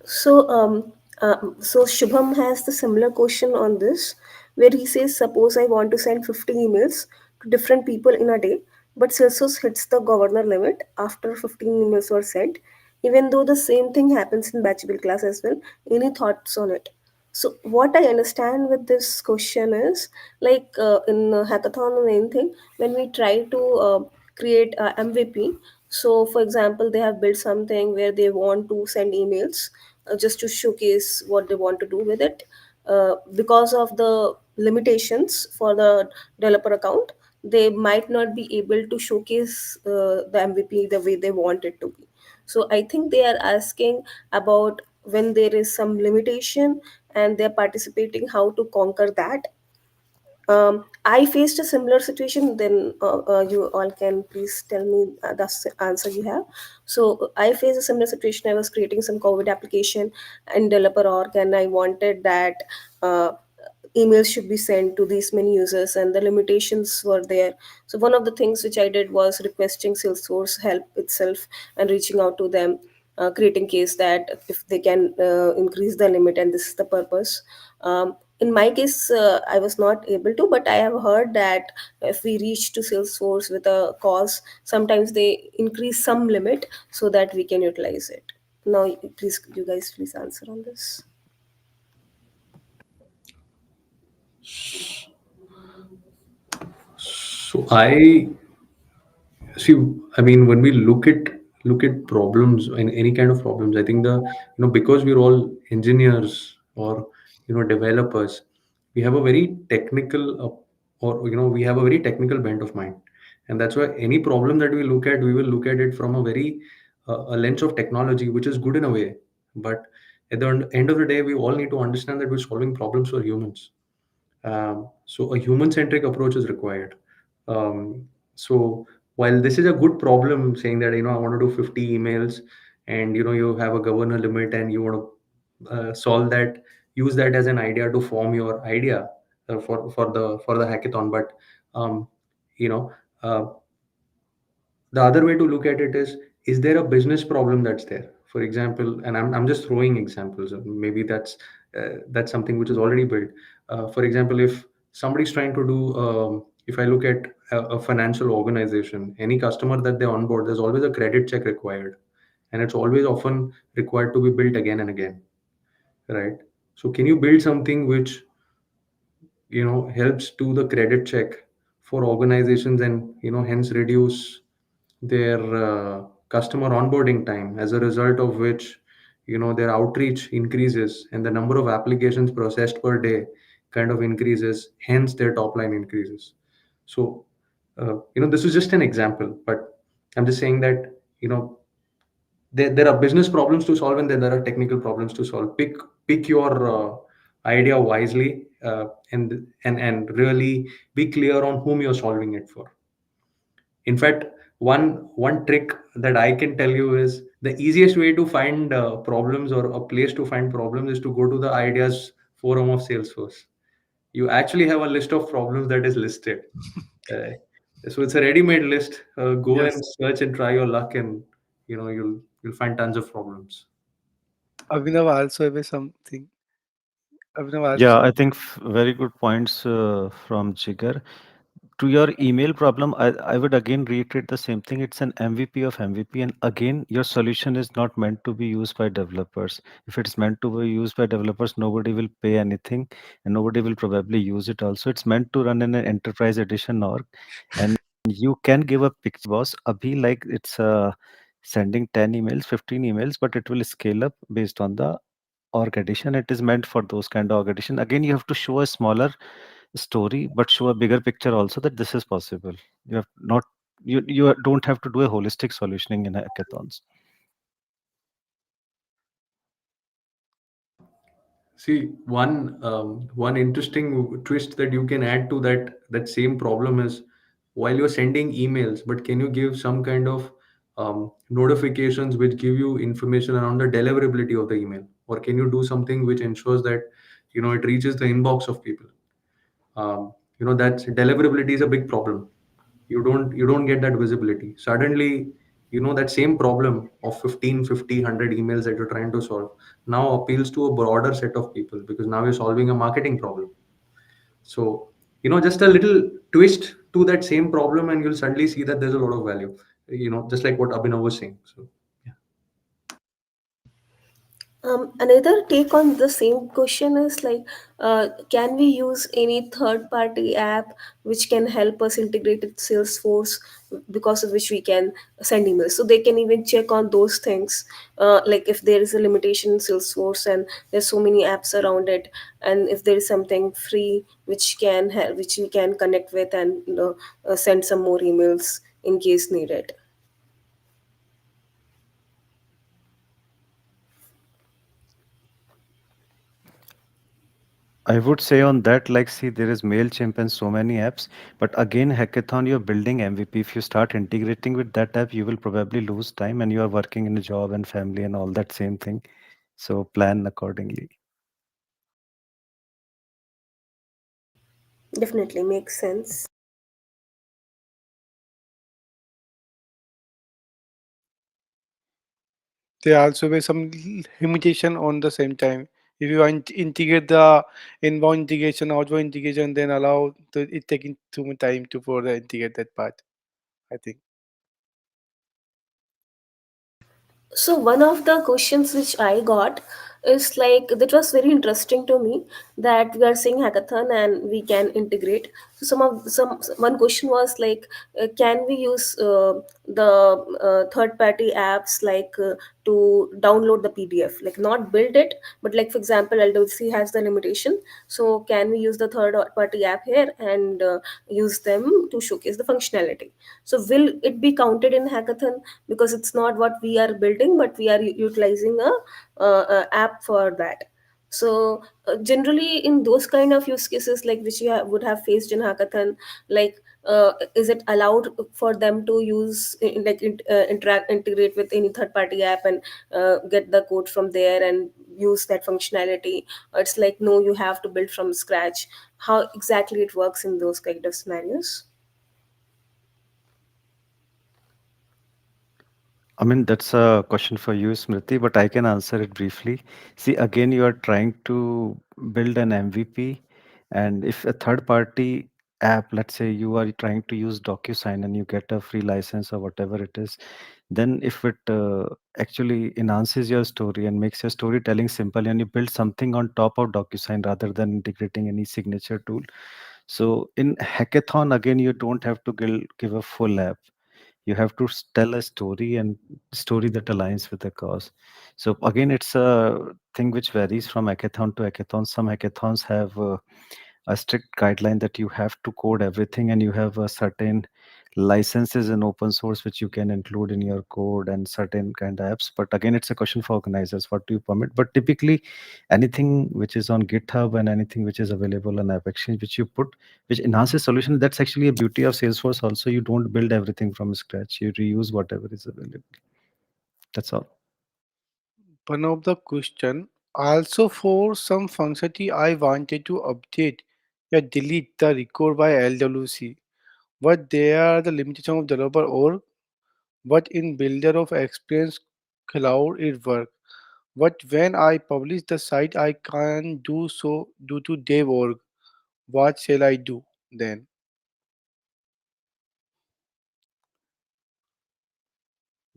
So, so Shubham has the similar question on this, where he says, suppose I want to send 50 emails to different people in a day, but Salesforce hits the governor limit after 15 emails were sent, even though the same thing happens in batchable class as well. Any thoughts on it? So, what I understand with this question is like in hackathon or anything, when we try to create a MVP. So, for example, they have built something where they want to send emails just to showcase what they want to do with it. Because of the limitations for the developer account, they might not be able to showcase the MVP the way they want it to be. So I think they are asking about when there is some limitation and they're participating, how to conquer that. I faced a similar situation. Then you all can please tell me the answer you have. So I faced a similar situation. I was creating some COVID application in developer org, and I wanted that uh, emails should be sent to these many users, and the limitations were there. So one of the things which I did was requesting Salesforce help itself and reaching out to them. Creating case that if they can increase the limit and this is the purpose. In my case, I was not able to, but I have heard that if we reach to Salesforce with a cause, sometimes they increase some limit so that we can utilize it. Now, please, you guys, please answer on this. So I See, I mean, when we look at problems and any kind of problems, I think because we're all engineers or developers, we have a very technical or we have a very technical bent of mind, and that's why any problem that we look at, we will look at it from a very a lens of technology, which is good in a way, but at the end of the day, we all need to understand that we're solving problems for humans. So a human-centric approach is required. So while this is a good problem, saying that I want to do 50 emails, and you have a governor limit, and you want to solve that, use that as an idea to form your idea for the hackathon. But um, you know, uh, the other way to look at it is there a business problem that's there, for example, and I'm just throwing examples, maybe that's something which is already built. For example, if somebody's trying to do if I look at a financial organization, any customer that they onboard, there's always a credit check required, and it's always often required to be built again and again, right? So can you build something which helps do the credit check for organizations, and hence reduce their customer onboarding time, as a result of which their outreach increases and the number of applications processed per day kind of increases, hence their top line increases. So this is just an example, but I'm just saying that there are business problems to solve, and then there are technical problems to solve. Pick your idea wisely, and really be clear on whom you're solving it for. In fact, one trick that I can tell you is the easiest way to find problems, or a place to find problems, is to go to the ideas forum of Salesforce. You actually have a list of problems that is listed. Uh, so it's a ready-made list. Go and Yes, search and try your luck, and you'll find tons of problems. Abhinav also have something. Abhinav Yeah, I also. think very good points from Jigar. To your email problem, I would again reiterate the same thing. It's an MVP of MVP. And again, your solution is not meant to be used by developers. If it's meant to be used by developers, nobody will pay anything and nobody will probably use it also. It's meant to run in an enterprise edition org. And you can give a picture, boss. Abhi, like it's sending 10 emails, 15 emails, but it will scale up based on the org edition. It is meant for those kind of org edition. Again, you have to show a smaller story, but show a bigger picture also that this is possible. You have not you don't have to do a holistic solutioning in hackathons. See, one interesting twist that you can add to that same problem is, while you're sending emails, but can you give some kind of notifications which give you information around the deliverability of the email, or can you do something which ensures that it reaches the inbox of people? That deliverability is a big problem. You don't get that visibility. Suddenly, that same problem of 15, 50, 100 emails that you're trying to solve now appeals to a broader set of people, because now you're solving a marketing problem. So just a little twist to that same problem, and you'll suddenly see that there's a lot of value, just like what Abhinav was saying. So yeah. Another take on the same question is like, can we use any third party app which can help us integrate with Salesforce, because of which we can send emails? So they can even check on those things, like if there is a limitation in Salesforce and there's so many apps around it, and if there is something free which can help, which we can connect with, and send some more emails in case needed. I would say on that, like, see, there is MailChimp and so many apps, but again, hackathon, you're building MVP. If you start integrating with that app, you will probably lose time and you are working in a job and family and all that same thing. So plan accordingly. Definitely makes sense. There also be some limitation on the same time. If you integrate the inbound integration, outbound integration, then allow it taking too much time to further integrate that part, I think. So one of the questions which I got is like that was very interesting to me, that we are saying hackathon and we can integrate. So some one question was like, can we use the third party apps, like to download the PDF, like not build it, but like for example LWC has the limitation, so can we use the third party app here and use them to showcase the functionality? So will it be counted in hackathon, because it's not what we are building, but we are utilizing app for that? So generally in those kind of use cases, like which you would have faced in hackathon, like is it allowed for them to use interact integrate with any third party app and get the code from there and use that functionality, or it's like no, you have to build from scratch? How exactly it works in those kind of scenarios? I mean, that's a question for you, Smriti, but I can answer it briefly. See, again, you are trying to build an MVP, and if a third-party app, let's say you are trying to use DocuSign and you get a free license or whatever it is, then if it actually enhances your story and makes your storytelling simple, and you build something on top of DocuSign rather than integrating any signature tool. So in Hackathon, again, you don't have to give a full app. You have to tell a story and story that aligns with the cause. So again, it's a thing which varies from hackathon to hackathon. Some hackathons have a strict guideline that you have to code everything, and you have a certain licenses in open source which you can include in your code and certain kind of apps. But again, it's a question for organizers, what do you permit? But typically anything which is on GitHub and anything which is available on App Exchange, which you put, which enhances solution, that's actually a beauty of Salesforce also. You don't build everything from scratch, you reuse whatever is available. That's all. One of the question also, for some functionality I wanted to update or delete the record by LWC. What they are the limitation of developer, or what in builder of experience cloud it work. But when I publish the site I can't do so due to dev org. What shall I do then?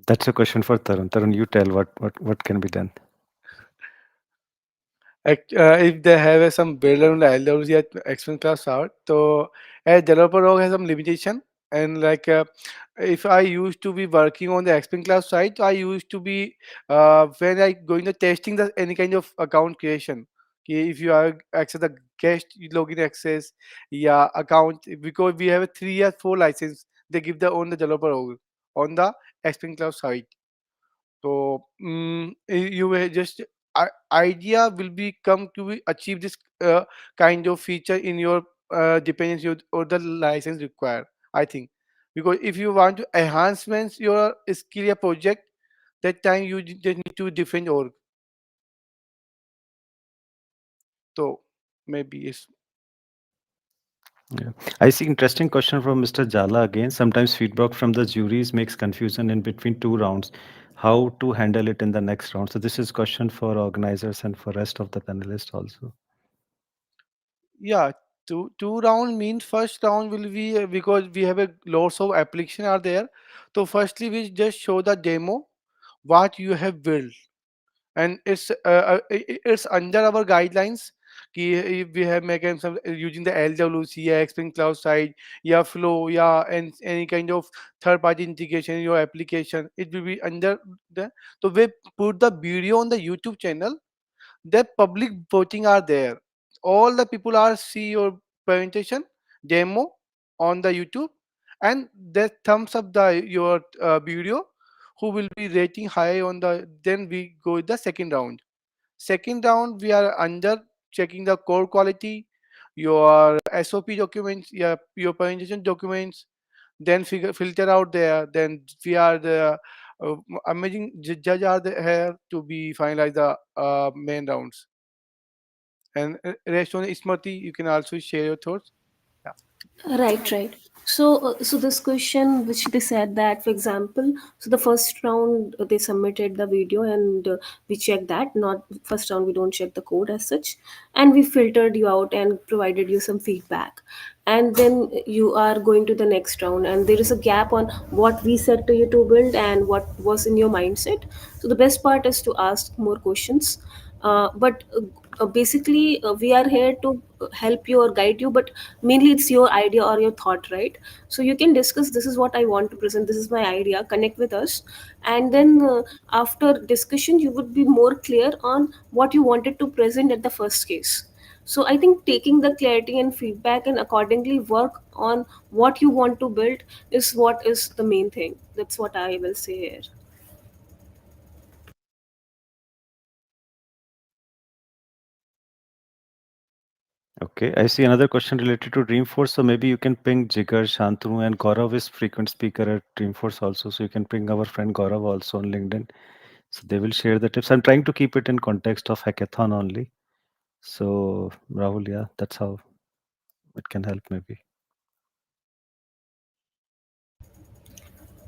That's a question for Tarun. You tell what can be done. If they have some builder on the LWC at expense class out, so a developer org has some limitation. And like if I used to be working on the expense class side, I used to be when I going to testing the any kind of account creation. Okay, if you are access the guest login access, yeah, account, because we have a 3 year 4 license, they give the on the developer org on the expense class side. So you will just idea will be come to achieve this kind of feature in your dependency or the license required. I think, because if you want to enhancements your skill project, that time you just need to defend org. So maybe it's Yeah. I see interesting question from Mr. Jala again. Sometimes feedback from the juries makes confusion in between two rounds. How to handle it in the next round? So this is question for organizers and for rest of the panelists also. yeah. Two round means first round will be because we have a lots of application are there. So firstly we just show the demo what you have built, and it's under our guidelines. If we have mechanism using the LWC, yeah, Xpring Cloud side, yeah, Flow, yeah, and any kind of third-party integration in your application, it will be under the. So we put the video on the YouTube channel. The public voting are there. All the people are see your presentation demo on the YouTube, and they thumbs up the your video. Who will be rating high on the? Then we go with the second round. Second round we are under checking the core quality, your SOP documents, your presentation documents. Then filter out there. Then we are the uh, amazing judge are here to be finalize the main rounds. And rest on Ismati, you can also share your thoughts. Yeah. Right, right. So this question, which they said that, for example, so the first round they submitted the video and we checked that. Not first round, we don't check the code as such, and we filtered you out and provided you some feedback. And then you are going to the next round, and there is a gap on what we said to you to build and what was in your mindset. So the best part is to ask more questions, But basically we are here to help you or guide you, but mainly it's your idea or your thought, right? So you can discuss, this is what I want to present, this is my idea, connect with us. And then after discussion you would be more clear on what you wanted to present at the first case. So I think taking the clarity and feedback and accordingly work on what you want to build is what is the main thing. That's what I will say here. Okay, I see another question related to Dreamforce. So maybe you can ping Jigar, Shantanu, and Gaurav is frequent speaker at Dreamforce also. So you can ping our friend Gaurav also on LinkedIn. So they will share the tips. I'm trying to keep it in context of hackathon only. So Rahul, yeah, that's how it can help maybe.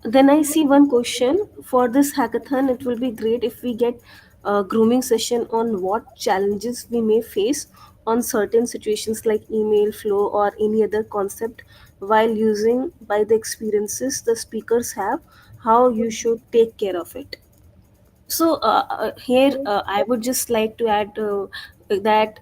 Then I see one question for this hackathon. It will be great if we get a grooming session on what challenges we may face on certain situations like email flow or any other concept while using by the experiences the speakers have, how you should take care of it. So here I would just like to add that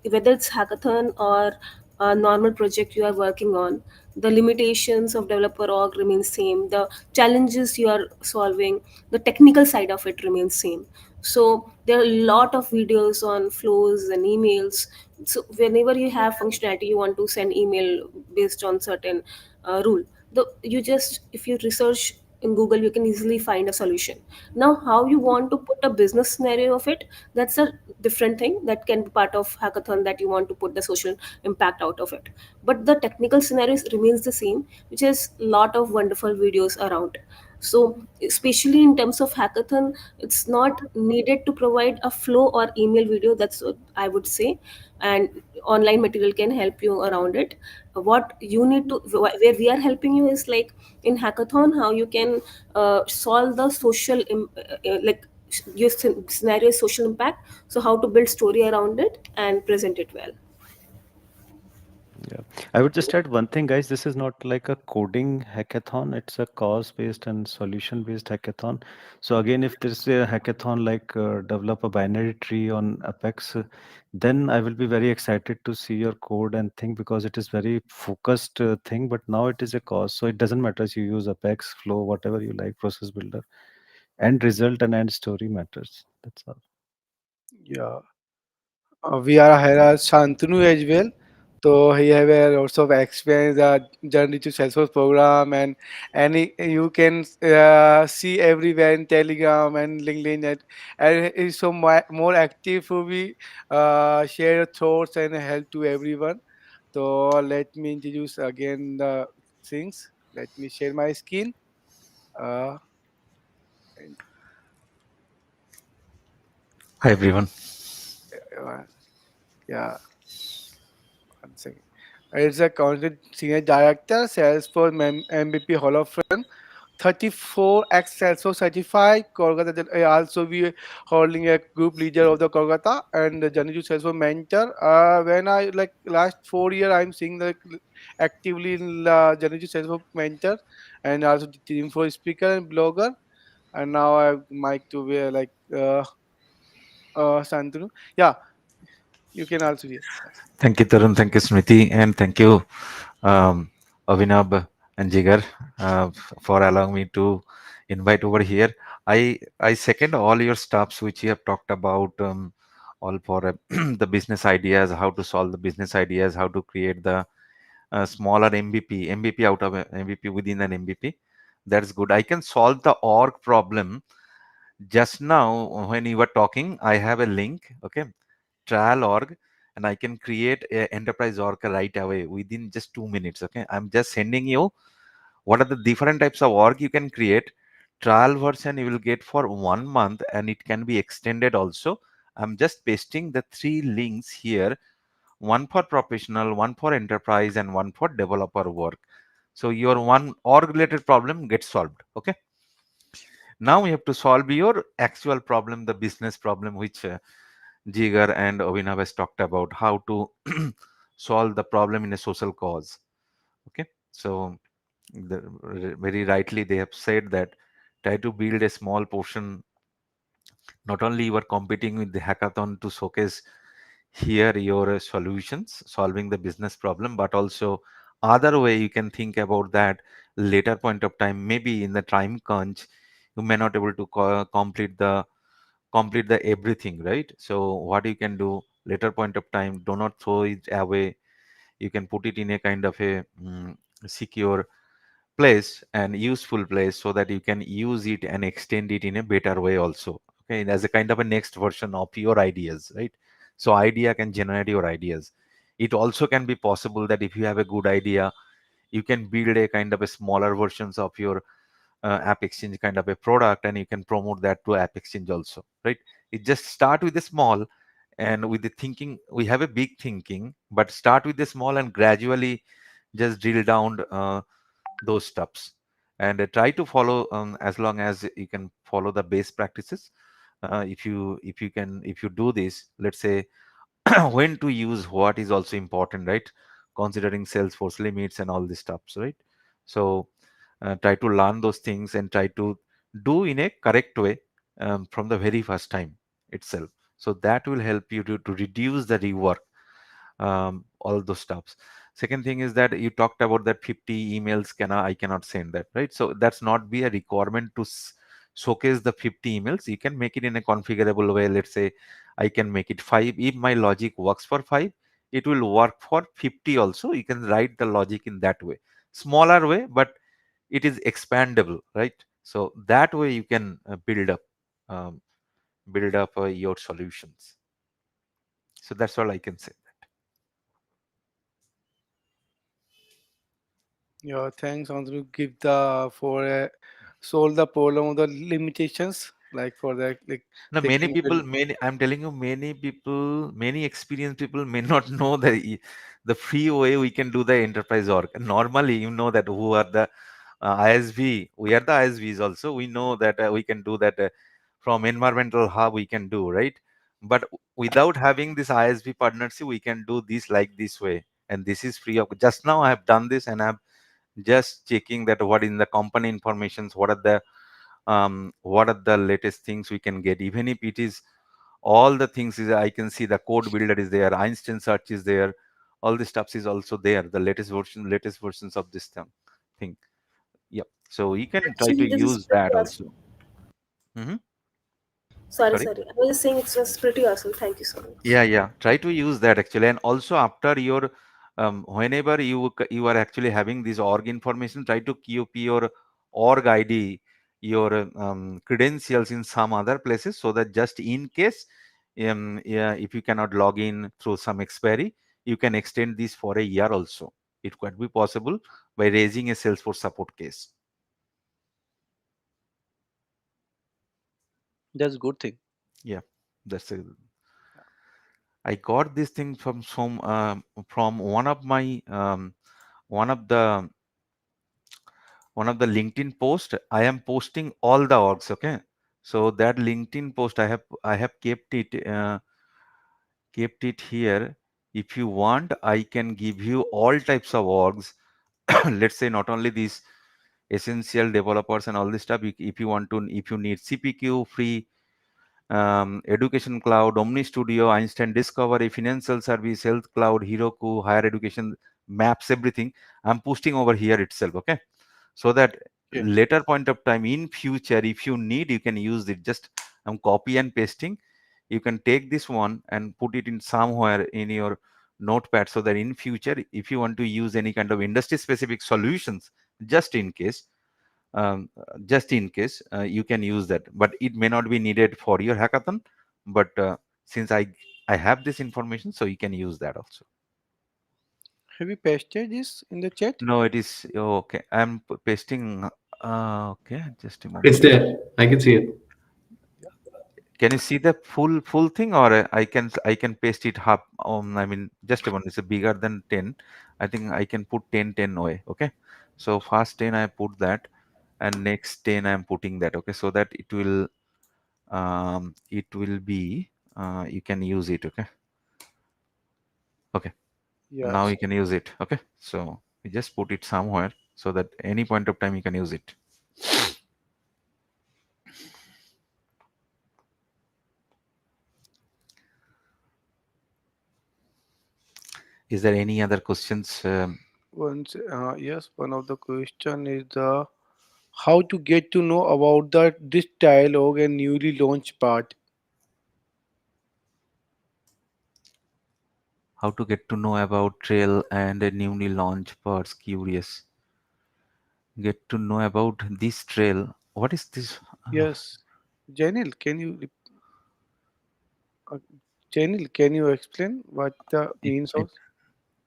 whether it's hackathon or a normal project you are working on, the limitations of developer org remain same. The challenges you are solving, the technical side of it remains same. So there are a lot of videos on flows and emails. So whenever you have functionality, you want to send email based on certain rule. You just, if you research in Google, you can easily find a solution. Now how you want to put a business scenario of it, that's a different thing that can be part of hackathon, that you want to put the social impact out of it. But the technical scenarios remains the same, which has lot of wonderful videos around. So especially in terms of hackathon, it's not needed to provide a flow or email video, that's what I would say. And online material can help you around it. What you need to, where we are helping you is like in hackathon, how you can solve the like your scenario is social impact, so how to build story around it and present it well. Yeah, I would just add one thing, guys. This is not like a coding hackathon. It's a cause-based and solution-based hackathon. So again, if there's a hackathon like develop a binary tree on Apex, then I will be very excited to see your code and think, because it is very focused thing. But now it is a cause, so it doesn't matter if you use Apex, Flow, whatever you like, process builder. End result and end story matters. That's all. Yeah. We are here as Shantanu as well. So he have a lots of experience journey to Salesforce program, and any you can see everywhere in Telegram and LinkedIn, and is so more active to be share thoughts and help to everyone. So let me introduce again the things. Let me share my screen. Uh, and, Hi everyone. uh, yeah, one second. It's a content senior director, Salesforce MVP Hall of Fame, 34x Salesforce certified, Kolkata. Also, we holding a group leader of the Kolkata and the Journey to Salesforce mentor. When I like last 4 year, I'm seeing like actively in Journey to Salesforce mentor, and also the team for speaker and blogger. And now I have mic to be Santanu. Yeah, you can also hear. Thank you, Tarun. Thank you, Smriti. And thank you, um, Avinab and Jigar, for allowing me to invite over here. I second all your stuffs which you have talked about, all for the business ideas, how to solve the business ideas, how to create the smaller MVP out of a MVP within an MVP. That's good. I can solve the org problem. Just now, when you were talking, I have a link. Okay, trial org, and I can create a enterprise org right away within just 2 minutes. Okay, I'm just sending you what are the different types of org you can create. Trial version you will get for 1 month, and it can be extended also. I'm just pasting the three links here, one for professional, one for enterprise, and one for developer work. So your one org related problem gets solved. Okay, now we have to solve your actual problem, the business problem, which Jigar and Avinav has talked about, how to solve the problem in a social cause. Okay, so very rightly they have said that try to build a small portion Not only you are competing with the hackathon to showcase here your solutions solving the business problem, but also other way you can think about that later point of time, maybe in the time crunch you may not able to complete the everything, right? So what you can do later point of time, do not throw it away. You can put it in a kind of a secure place and useful place so that you can use it and extend it in a better way also, okay, as a kind of a next version of your ideas, right? So idea can generate your ideas. It also can be possible that if you have a good idea, you can build a kind of a smaller versions of your app exchange kind of a product, and you can promote that to app exchange also, right? It just start with a small, and with the thinking we have a big thinking, but start with the small and gradually just drill down those steps, and try to follow, as long as you can follow the best practices. If you do this, let's say, when to use what is also important, right? Considering salesforce limits and all these stuffs, right? So try to learn those things and try to do in a correct way, from the very first time itself. So that will help you to reduce the rework, all those stuffs. Second thing is that you talked about that 50 emails I cannot send that, right? So that's not be a requirement to showcase the 50 emails. You can make it in a configurable way. Let's say I can make it 5. If my logic works for 5, it will work for 50 also. You can write the logic in that way, smaller way, but it is expandable, right? So that way you can um, build up your solutions. So that's all I can say. Yeah, thanks on to give the for solve the problem of the limitations, like for the like Now, they many can people, build. I'm telling you, many people, many experienced people may not know the free way we can do the enterprise org. Normally, you know that who are the ISV. We are the ISVs also. We know that we can do that from environmental hub. We can do, right. But without having this ISV partnership, we can do this like this way, and this is free of. Just now, I have done this, and I'm just checking that what in the company informations, what are the latest things we can get, even if it is all the things is I can see the code builder is there, Einstein search is there, all the stuff is also there, the latest versions of this thing. Yep, so you can try to Actually, this is use pretty that also. awesome. Hmm. Sorry, Sorry. sorry. I was just saying it was pretty awesome. Thank you so much. Yeah, yeah. Try to use that actually, and also after your whenever you are actually having this org information, try to keep your org ID, your credentials in some other places, so that just in case, yeah, if you cannot log in through some expiry, you can extend this for a year also. It could be possible by raising a Salesforce support case. That's good thing. Yeah, that's a, I got this thing from one of the one of the LinkedIn post. I am posting all the orgs. Okay, so that LinkedIn post I have kept it here. If you want, I can give you all types of orgs. Let's say not only these essential developers and all this stuff. If you want to, if you need CPQ free, education cloud, Omni Studio, Einstein Discovery, financial service, health cloud, Heroku, higher education, maps, everything I'm posting over here itself. Okay, so that Okay. later point of time in future, if you need, you can use it. Just I'm copy and pasting. You can take this one and put it in somewhere in your notepad, so that in future, if you want to use any kind of industry specific solutions, just in case, you can use that, but it may not be needed for your hackathon. But since I have this information, so you can use that also. Have you pasted this in the chat? No, it is, oh, okay, I'm pasting. Okay, just a It's moment. there. I can see it. Can you see the full thing, or I can paste it half? I mean, just a moment. It's a bigger than 10. I think I can put 10 away. Okay, so first 10 I put that, and next 10 I'm putting that. Okay, so that it will be, you can use it. Okay, okay, now Yes. you can use it. Okay, so you just put it somewhere, so that any point of time you can use it. Is there any other questions? Yes, one of the question is the how to get to know about the this dialogue and newly launched part. How to get to know about trail and a newly launched parts? Curious. Get to know about this trail. What is this? Yes, Janil, uh, Janil, can you explain what the If, means if, of?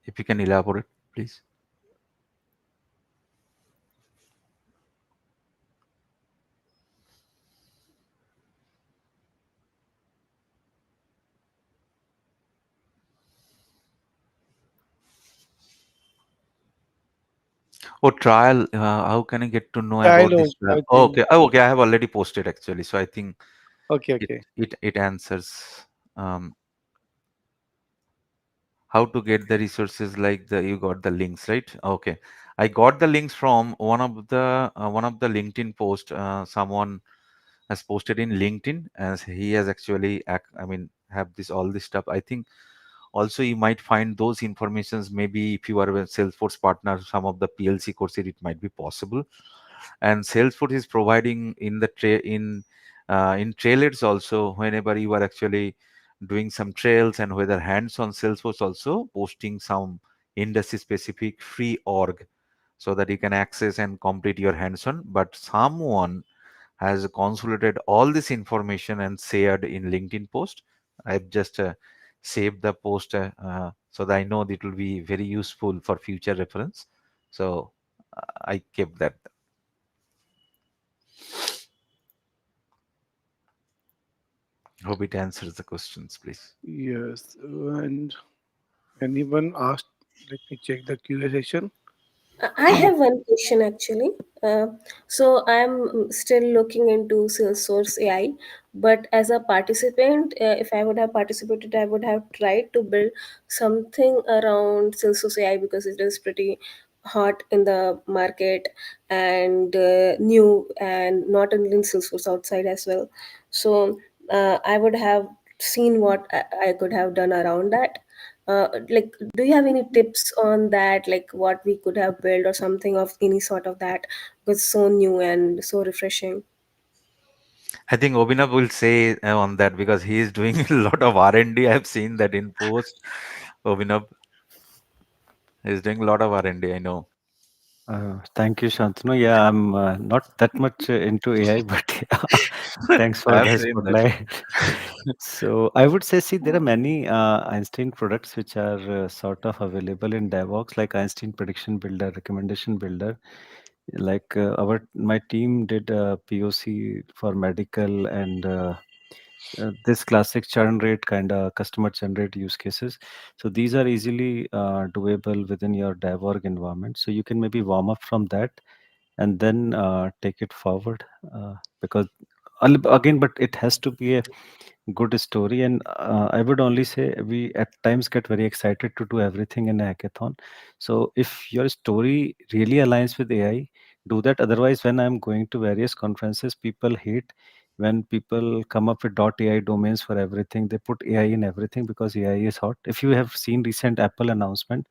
if you can elaborate, please. Oh, trial. How can I get to know about this Dialogue, trial? I Oh, think. okay. Oh, okay. I have already posted actually. So I think Okay, it okay. it answers. Um, how to get the resources like the you got the links, right? Okay, I got the links from one of the LinkedIn post. Someone has posted in LinkedIn, as he has actually I mean have this all this stuff. I think also you might find those informations, maybe if you are a Salesforce partner, some of the PLC courses it might be possible. And Salesforce is providing in the in trailers also, whenever you are actually doing some trails, and whether hands on Salesforce also posting some industry specific free org, so that you can access and complete your hands on. But someone has consolidated all this information and shared in LinkedIn post. I've just saved the post so that I know that it will be very useful for future reference. So I kept that. Hope it answers the questions, please. Yes, and anyone asked? Let me check the Q&A session. I have one question actually. So I'm still looking into Salesforce AI, but as a participant, if I would have participated, I would have tried to build something around Salesforce AI because it is pretty hot in the market and new, and not only in Salesforce, outside as well. So I would have seen what I could have done around that. Like, do you have any tips on that, like what we could have built or something of any sort of that, was so new and so refreshing? I think Obinav will say on that, because he is doing a lot of R&D. I've seen that in post. Obinav is doing a lot of R&D, I know. Thank you, Shantanu. Yeah, I'm not that much into AI, but yeah, thanks for I've the seen that. spotlight. So I would say, see, there are many Einstein products which are sort of available in DevOps, like Einstein Prediction Builder, Recommendation Builder. Like our my team did a POC for medical and this classic churn rate kind of customer churn rate use cases. So these are easily doable within your dev org environment. So you can maybe warm up from that and then take it forward, because again, but it has to be a good story. And I would only say we at times get very excited to do everything in a hackathon. So if your story really aligns with AI, do that. Otherwise, when I'm going to various conferences, people hate when people come up with .ai domains for everything. They put AI in everything because AI is hot. If you have seen recent Apple announcement,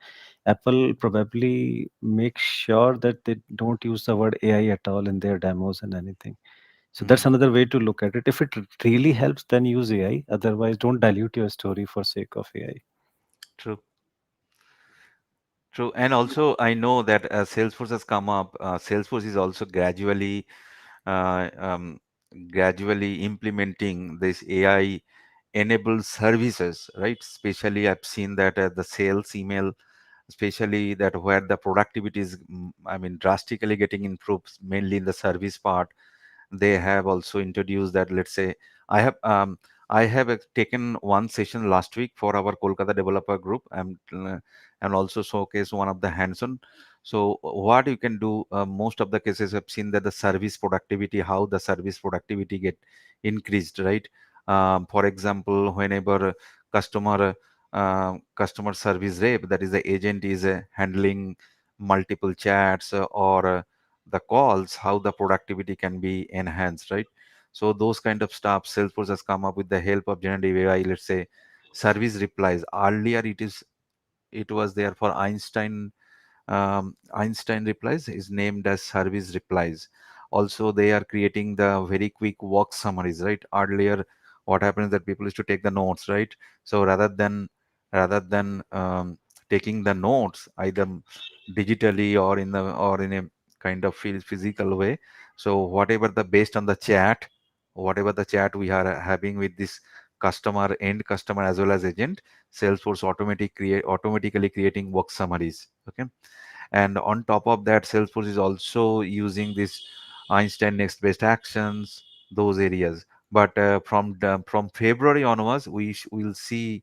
Apple probably makes sure that they don't use the word AI at all in their demos and anything. So Hmm, that's another way to look at it. If it really helps, then use AI. Otherwise, don't dilute your story for sake of AI. true. True. And also, I know that Salesforce has come up. Salesforce is also uh, um, gradually implementing this AI enabled services, right? Especially, I've seen that the sales email, especially that where the productivity is, I mean, drastically getting improved, mainly in the service part. They have also introduced that, let's say, i have um, I have taken one session last week for our Kolkata developer group, and also showcase one of the hands-on. So what you can do, most of the cases I've seen that the service productivity, how the service productivity get increased, right? For example, whenever customer customer service rep, that is the agent, is handling multiple chats or the calls, how the productivity can be enhanced, right? So those kind of stuff Salesforce has come up with the help of generative AI. Let's say service replies, earlier it is it was there for Einstein replies is named as service replies. Also, they are creating the very quick work summaries, right? Earlier, what happens that people used to take the notes, right? So rather than taking the notes either digitally or in a kind of physical way, so whatever the based on the chat, whatever the chat we are having with this end customer as well as agent, Salesforce automatically creating work summaries. Okay, and on top of that, Salesforce is also using this Einstein next best actions, those areas. But from February onwards, will see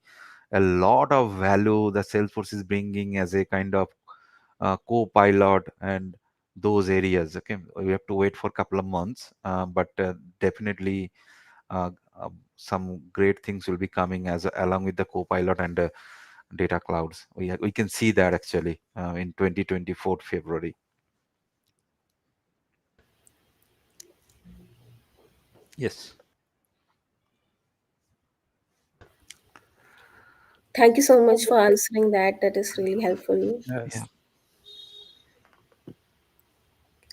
a lot of value that Salesforce is bringing as a kind of co-pilot and those areas. Okay, we have to wait for a couple of months, but definitely uh, uh, some great things will be coming as along with the co-pilot and data clouds. We can see that actually in 2024 February. Yes. Thank you so much for answering that. That is really helpful. Yeah. Yes.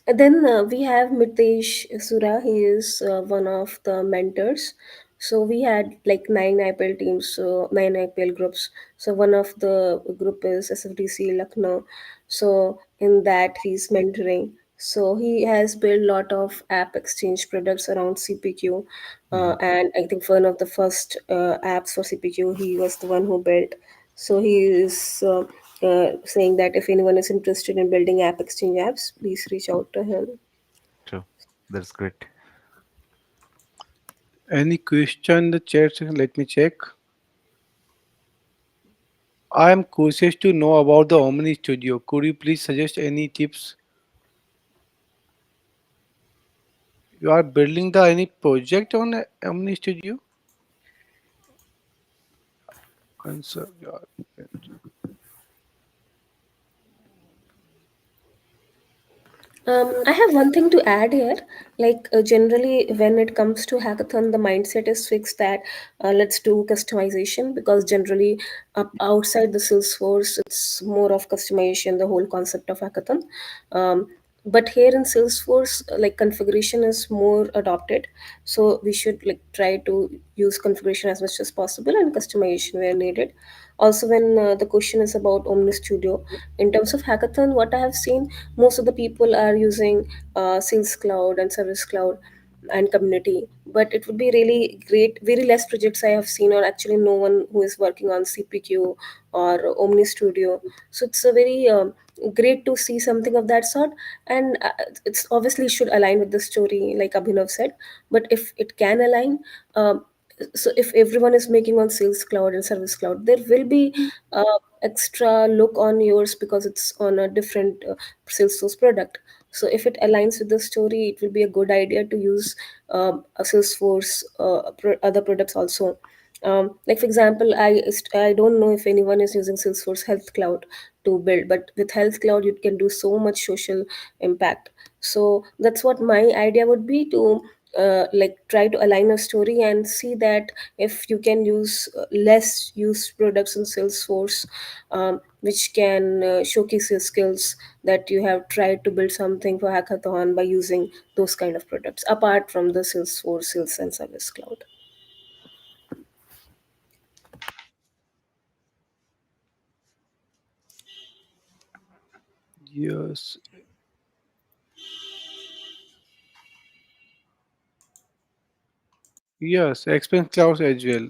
Then we have Mitesh Sura. He is one of the mentors. So we had like nine IPL teams, so nine IPL groups. So one of the group is SFDC Lucknow. So in that he's mentoring. So he has built a lot of app exchange products around CPQ, Mhm. and I think one of the first apps for CPQ he was the one who built. So he is saying that if anyone is interested in building app exchange apps, please reach out to him. True. That's great. Any question in the chat section? Let me check. I am curious to know about the Omni Studio. Could you please suggest any tips? You are building the any project on Omni Studio? Answer. Yeah. I have one thing to add here. Like generally, when it comes to hackathon, the mindset is fixed that let's do customization, because generally outside the Salesforce, it's more of customization. The whole concept of hackathon. Um, but here in Salesforce, like configuration is more adopted, so we should like try to use configuration as much as possible and customization where needed. Also, when the question is about Omni Studio, in terms of hackathon, what I have seen, most of the people are using Sales Cloud and Service Cloud and Community. But it would be really great. Very less projects I have seen, or actually no one who is working on CPQ or Omni Studio. So it's a very great to see something of that sort. And it's obviously should align with the story, like Abhinav said. But if it can align, um, so if everyone is making on Sales Cloud and Service Cloud, there will be extra look on yours because it's on a different Salesforce product. So if it aligns with the story, it will be a good idea to use a Salesforce other products also. Like for example, I don't know if anyone is using Salesforce Health Cloud to build, but with Health Cloud you can do so much social impact. So that's what my idea would be, to like try to align a story and see that if you can use less used products in Salesforce, which can showcase your skills, that you have tried to build something for hackathon by using those kind of products apart from the Salesforce Sales and Service Cloud. Yes. Yes. Expense clouds as well.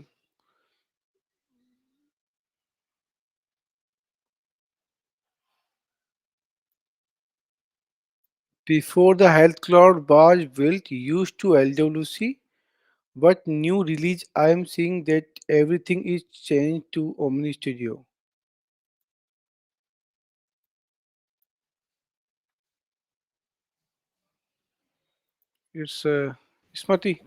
Before the health cloud was built used to LWC, but new release I am seeing that everything is changed to Omni Studio. It's Smati.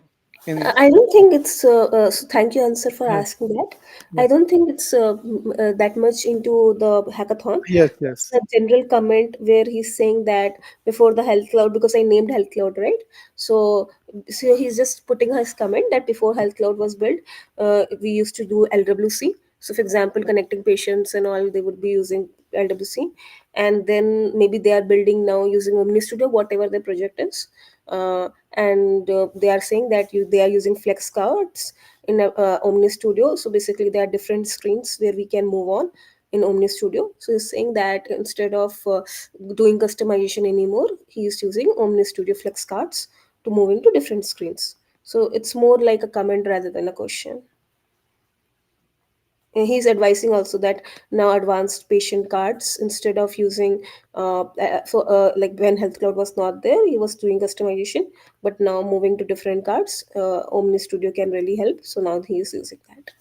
Can I don't think it's so thank you, Answer, for yes, asking that. I yes, don't think it's that much into the hackathon. yes, It's yes. a general comment where he's saying that before the health cloud, because I named health cloud, right? So, so he's just putting his comment that before health cloud was built, we used to do LWC. So for example, connecting patients and all, they would be using LWC. And then maybe they are building now using Omni Studio, whatever their project is. And they are saying that they are using flex cards in Omni Studio. So basically there are different screens where we can move on in Omni Studio. So he's saying that instead of doing customization anymore, he is using Omni Studio flex cards to move into different screens. So it's more like a comment rather than a question. And he's advising also that now advanced patient cards, instead of using like when Health Cloud was not there, he was doing customization, but now moving to different cards, Omni Studio can really help. So now he is using that.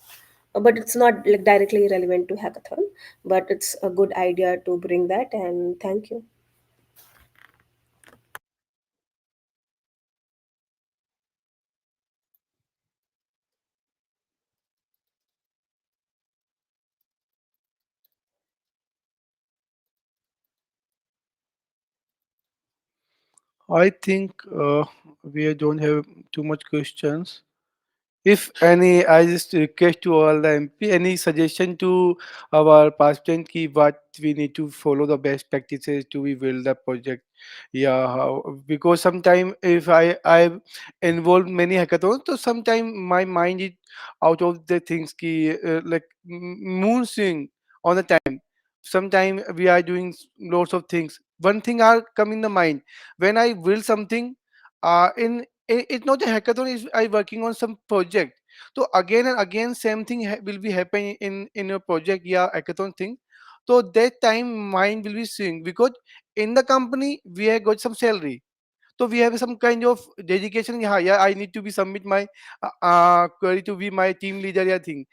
But it's not like directly relevant to hackathon, but it's a good idea to bring that. And thank you. I think we don't have too much questions. If any, I just request to all the MP, any suggestion to our participant ki what we need to follow the best practices to we build the project. Yeah, because sometimes if I involved many hackathons, so sometimes my mind is out of the things ki like moon swing on the time. Sometimes we are doing lots of things. One thing are come in the mind when I build something. It's not a hackathon, is I working on some project. So again and again same thing will be happening in a project, yeah, hackathon thing. So that time mind will be swing because in the company we have got some salary, so we have some kind of dedication. Yeah, yeah, I need to be submit my query to be my team leader, yeah, thing.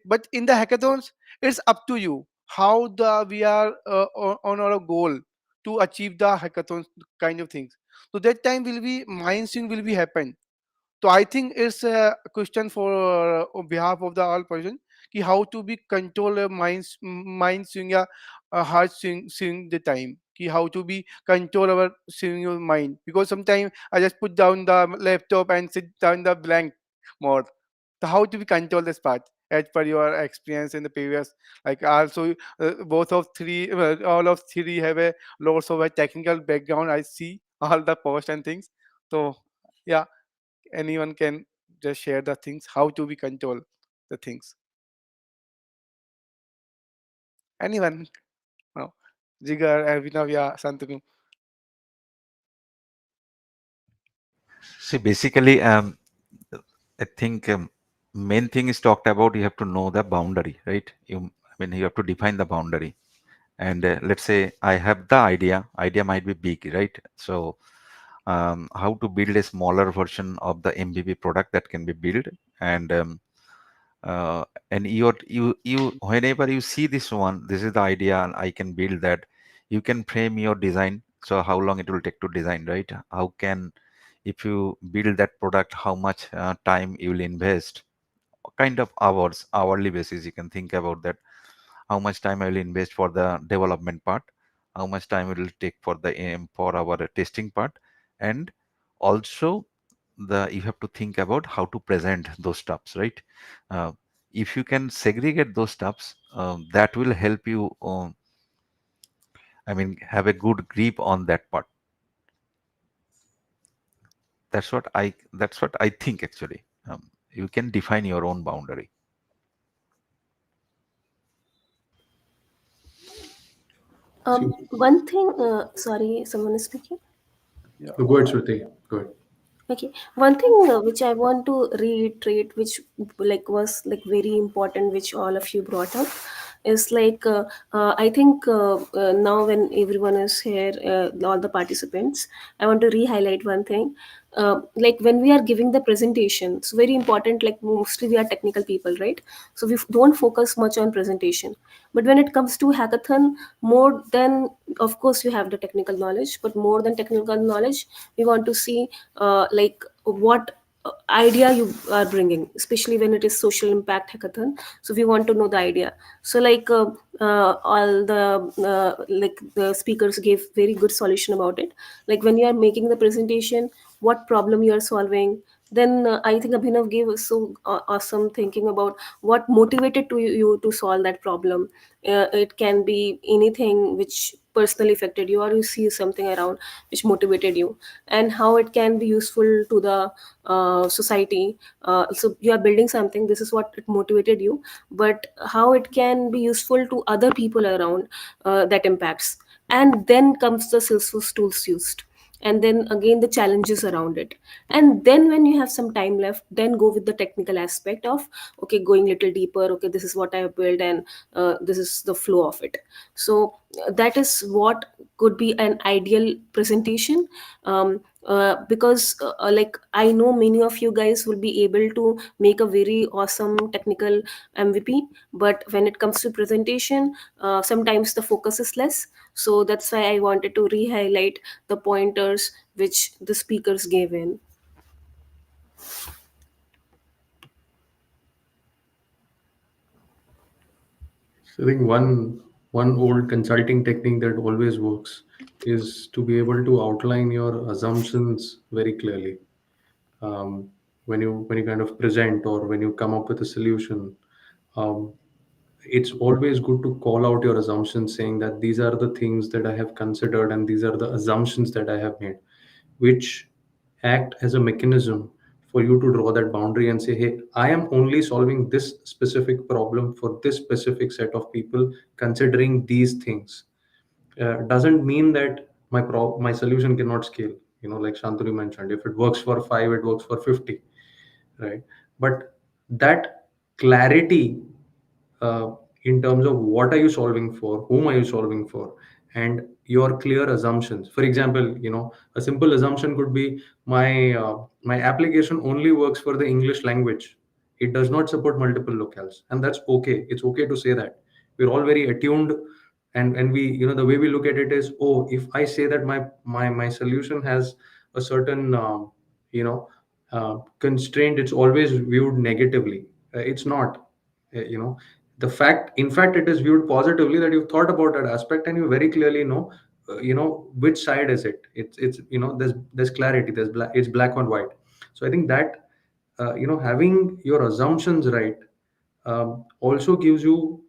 But in the hackathons it's up to you how the we are on our goal to achieve the hackathon kind of things. So that time will be mind swing will be happen. So I think it's a question for on behalf of the all person ki how to be control a mind swing या heart swing the time ki how to be control our swing your mind, because sometimes I just put down the laptop and sit down the blank mode. So how to be control this part as per your experience in the previous, like also both of three all of three have a lots of a technical background, I see all the posts and things. So yeah, anyone can just share the things how to be control the things. Anyone? No. Jigar, Abhinav, yeah, Santanu. See, basically, I think main thing is talked about. You have to know the boundary, right? I mean, you have to define the boundary. And let's say I have the idea. Idea might be big, right? So, how to build a smaller version of the MVP product that can be built, and uh, you whenever you see this one, this is the idea, and I can build that. You can frame your design. So, how long it will take to design, right? How can if you build that product, how much time you will invest, kind of hours, hourly basis, you can think about that. How much time I will invest for the development part, how much time it will take for the for our testing part, and also the you have to think about how to present those stuffs, right? uh, if you can segregate those stuffs, that will help you I mean have a good grip on that part. That's what I think actually. You can define your own boundary. See, One thing, sorry, someone is speaking. Yeah. no, go ahead, Shruti. Go ahead. Okay, one thing which I want to reiterate, which like was like very important, which all of you brought up, is like I think now when everyone is here, all the participants, I want to re-highlight one thing. Like when we are giving the presentation, it's very important. Like mostly we are technical people, right? So we don't focus much on presentation. But when it comes to hackathon, more than, of course you have the technical knowledge, but more than technical knowledge, we want to see like what idea you are bringing, especially when it is social impact hackathon. So we want to know the idea. So like all the like the speakers gave very good solution about it. Like when you are making the presentation, what problem you are solving, Then I think Abhinav gave us so awesome thinking about what motivated to you to solve that problem. It can be anything which personally affected you, or you see something around which motivated you, and how it can be useful to the society. So you are building something, this is what it motivated you, but how it can be useful to other people around, that impacts. And then comes the Salesforce tools used, and then again the challenges around it. And then when you have some time left, then go with the technical aspect of, okay, going little deeper, okay, this is what I have built, and this is the flow of it. So that is what could be an ideal presentation. Because like I know many of you guys will be able to make a very awesome technical MVP, but when it comes to presentation, sometimes the focus is less. So that's why I wanted to re-highlight the pointers which the speakers gave in. So I think one old consulting technique that always works is to be able to outline your assumptions very clearly. Um, when you kind of present or when you come up with a solution, um, it's always good to call out your assumptions, saying that these are the things that I have considered and these are the assumptions that I have made, which act as a mechanism for you to draw that boundary and say, hey, I am only solving this specific problem for this specific set of people, considering these things. Doesn't mean that my solution cannot scale. Like Shantanu mentioned, if it works for 5, it works for 50, right? But that clarity, uh, in terms of what are you solving for, whom are you solving for, and your clear assumptions. For example, a simple assumption could be my application only works for the English language. It does not support multiple locales, and that's okay. It's okay to say that. We're all very attuned, and we, the way we look at it is, oh, if I say that my solution has a certain you know constraint, it's always viewed negatively. It's not. You know in fact, it is viewed positively, that you've thought about that aspect and you very clearly know, which side is it. It's there's clarity, it's black on white. So I think that, having your assumptions right, also gives you,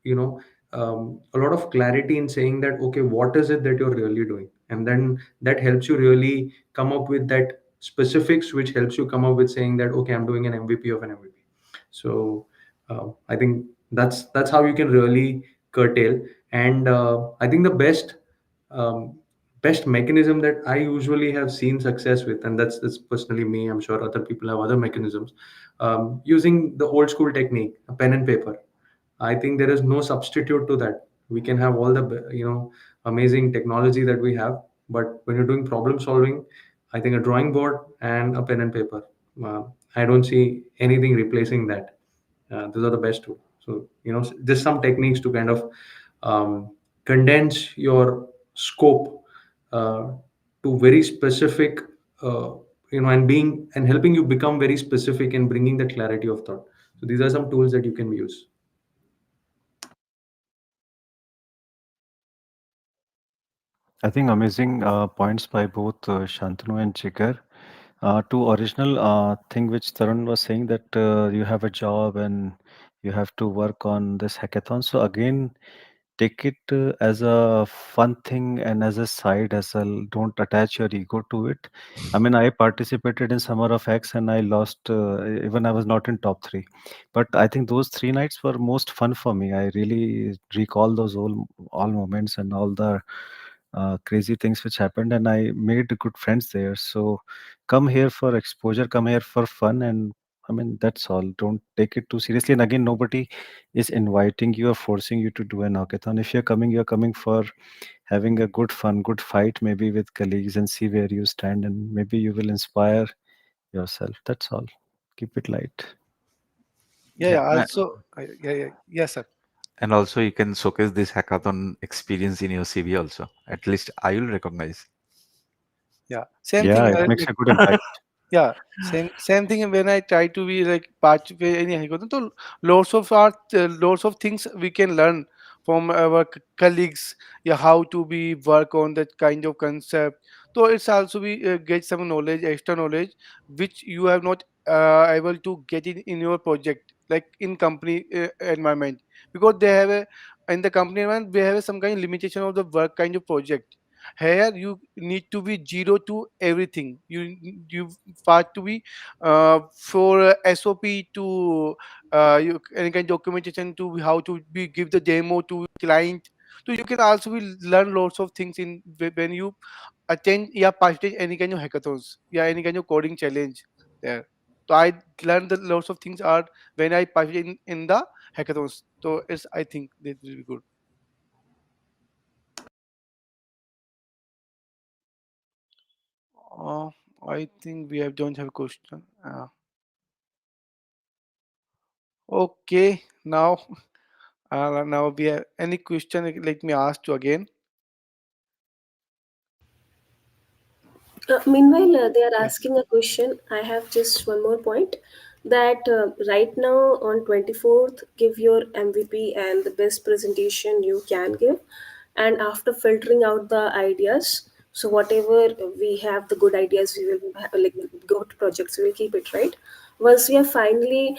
you know a lot of clarity in saying that, okay, what is it that you're really doing, and then that helps you really come up with that specifics, which helps you come up with saying that, okay, I'm doing an MVP of an MVP. So I think that's how you can really curtail. And I think the um, best mechanism that I usually have seen success with, and that's personally me, I'm sure other people have other mechanisms, using the old school technique, a pen and paper. I think there is no substitute to that. We can have all the amazing technology that we have, but when you're doing problem solving, I think a drawing board and a pen and paper. Uh, I don't see anything replacing that. Those are the best two. So just some techniques to kind of condense your scope uh, to very specific, uh, and helping you become very specific and bringing that clarity of thought. So these are some tools that you can use. I think amazing points by both Shantanu and Jigar. To original thing which Tarun was saying, that you have a job and you have to work on this hackathon. So again, take it as a fun thing and as a side hustle. Don't attach your ego to it. I mean, I participated in Summer of X and I lost, even I was not in top three. But I think those 3 nights were most fun for me. I really recall those all moments and all the crazy things which happened, and I made good friends there. So come here for exposure, come here for fun, and I mean that's all. Don't take it too seriously. And again, nobody is inviting you or forcing you to do an hackathon. If you're coming for having a good fun, good fight, maybe with colleagues, and see where you stand, and maybe you will inspire yourself. That's all. Keep it light. Yeah, Yeah, yeah. Also, yeah, yeah, yes, sir. and also you can showcase this hackathon experience in your CV also. At least I will recognize. Yeah, same Yeah, thing. it makes a good impact. Yeah, same thing. When I try to be like participate in any hackathon, so lots of things we can learn from our colleagues. Yeah, how to be work on that kind of concept. So it's also we get some knowledge, extra knowledge, which you have not able to get in your project, like in company environment, because they have a, in the company environment they have some kind of limitation of the work kind of project. Here you need to be zero to everything. You part to be for SOP to you, any kind of documentation to how to be give the demo to client. So you can also be learn lots of things in when you attend, yeah, participate any kind of hackathons, yeah, any kind of coding challenge there. So I learned that lots of things are when I participate in the hackathons. So it's, I think that will be good. uh, I think we have don't have a question. Okay, now now we have any question, let me ask you again. Meanwhile, they are Yeah. asking a question. I have just one more point that right now on 24th, give your MVP and the best presentation you can give. And after filtering out the ideas, so whatever we have, the good ideas, we will like go to projects, we will keep it, right? Once we are finally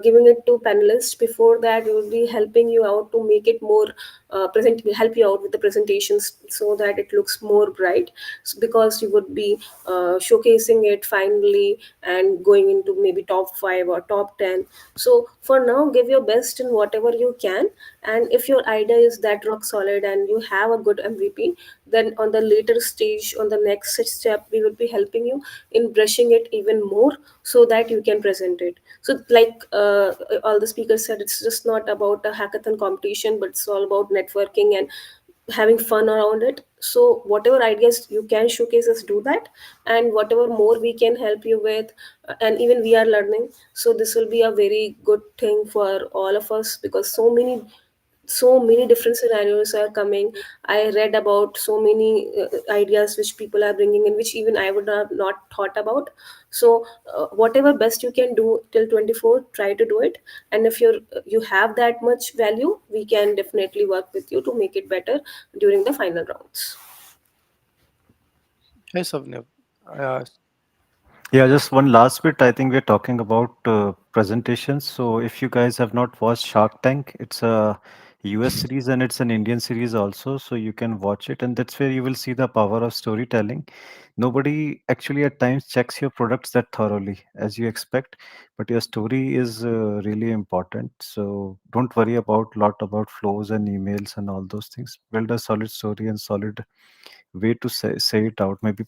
giving it to panelists, before that we will be helping you out to make it more present, will help you out with the presentations so that it looks more bright. Because you would be showcasing it finally and going into maybe top 5 or top 10. So for now, give your best in whatever you can. And if your idea is that rock solid and you have a good MVP, then on the later stage, on the next step, we will be helping you in brushing it even more so that you can present it. So like all the speakers said, it's just not about a hackathon competition, but it's all about networking and having fun around it. So whatever ideas you can showcase us, do that. And whatever more we can help you with, and even we are learning, so this will be a very good thing for all of us, because so many different scenarios are coming. I read about so many ideas which people are bringing in, which even I would have not thought about. So whatever best you can do till 24, try to do it. And if you have that much value, we can definitely work with you to make it better during the final rounds. Yes, Avnev. uh, Yeah, just one last bit. I think we're talking about presentations. So if you guys have not watched Shark Tank, it's a US series and it's an Indian series also. So you can watch it, and that's where you will see the power of storytelling. Nobody actually at times checks your products that thoroughly as you expect, but your story is really important. So don't worry about lot about flows and emails and all those things. Build a solid story and solid way to say it out. Maybe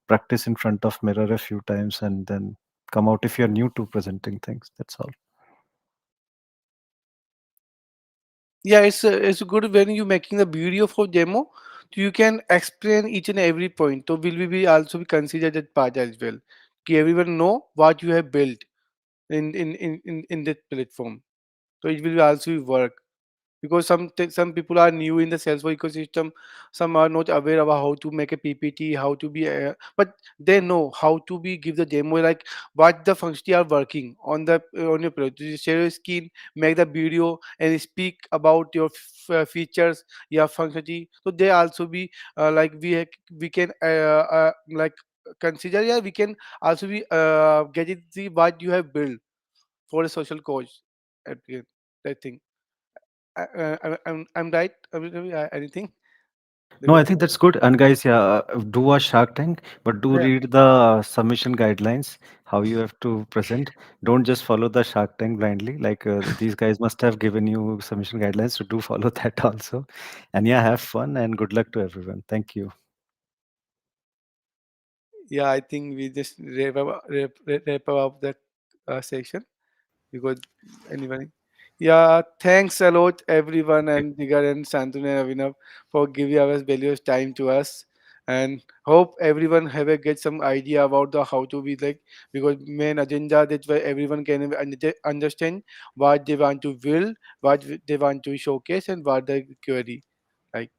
practice in front of mirror a few times and then come out if you're new to presenting things. That's all. yeah, it's good when you making the video for demo, so you can explain each and every point. So will we be also be considered that part as well, ki everyone know what you have built in that platform. So it will also work, because some people are new in the Salesforce ecosystem. Some are not aware about how to make a PPT, how to be but they know how to be give the demo, like what the functionality are working on the on your product. You share your screen, make the video and speak about your features, your functionality. So they also be like we can like consider, yeah, we can also be get it the what you have built for a social cause at the end, I think. I'm right. Anything? No, I Because think that's good. And guys, yeah, do a Shark Tank, but do yeah, read the submission guidelines, how you have to present. Don't just follow the Shark Tank blindly. Like these guys must have given you submission guidelines, so do follow that also. And yeah, have fun and good luck to everyone. Thank you. yeah, I think we just wrap up that section, because anybody. Yeah, thanks a lot, everyone, and Digar and Santanu and Avinav for giving our valuable time to us. And hope everyone have a get some idea about the how to be like, because main agenda that way everyone can understand what they want to build, what they want to showcase, and what they query. Like,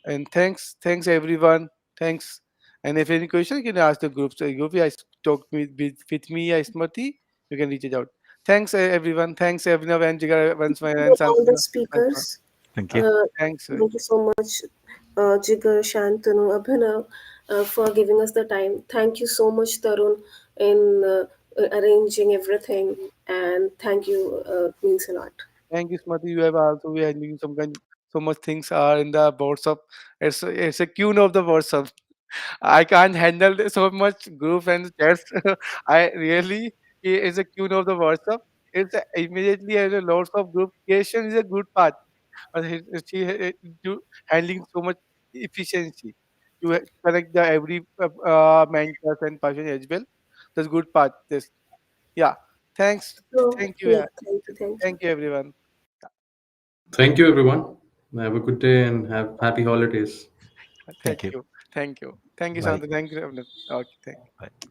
and thanks everyone. Thanks. And if any question, you can ask the group. So group, I talk with me, I Smriti. You can reach it out. Thanks everyone. Thanks Abhinav and Jigar once more To and all the Santanu. Once more. speakers, Thank you. uh, Thanks. thank you so much, Jigar, Shantanu, Abhinav, for giving us the time. Thank you so much, Tarun, in arranging everything, and thank you. Means a lot. Thank you, Smati. You have also been handling so much things are in the WhatsApp. It's a queen of the WhatsApp. I can't handle so much group and chats. I really is a queen of the WhatsApp. Immediately has a lots of group creation is a good part. But do handling so much efficiency to connect the every mentors and person as well. That's good part. This yeah. Thanks. So Thank you. yeah, Yeah. thank you, thank you. Thank you everyone. Thank you, everyone. Have a good day and have happy holidays. Thank Thank you. you. Thank you. Thank you, Bye. Santa. Thank you. Okay. Thank you. Bye.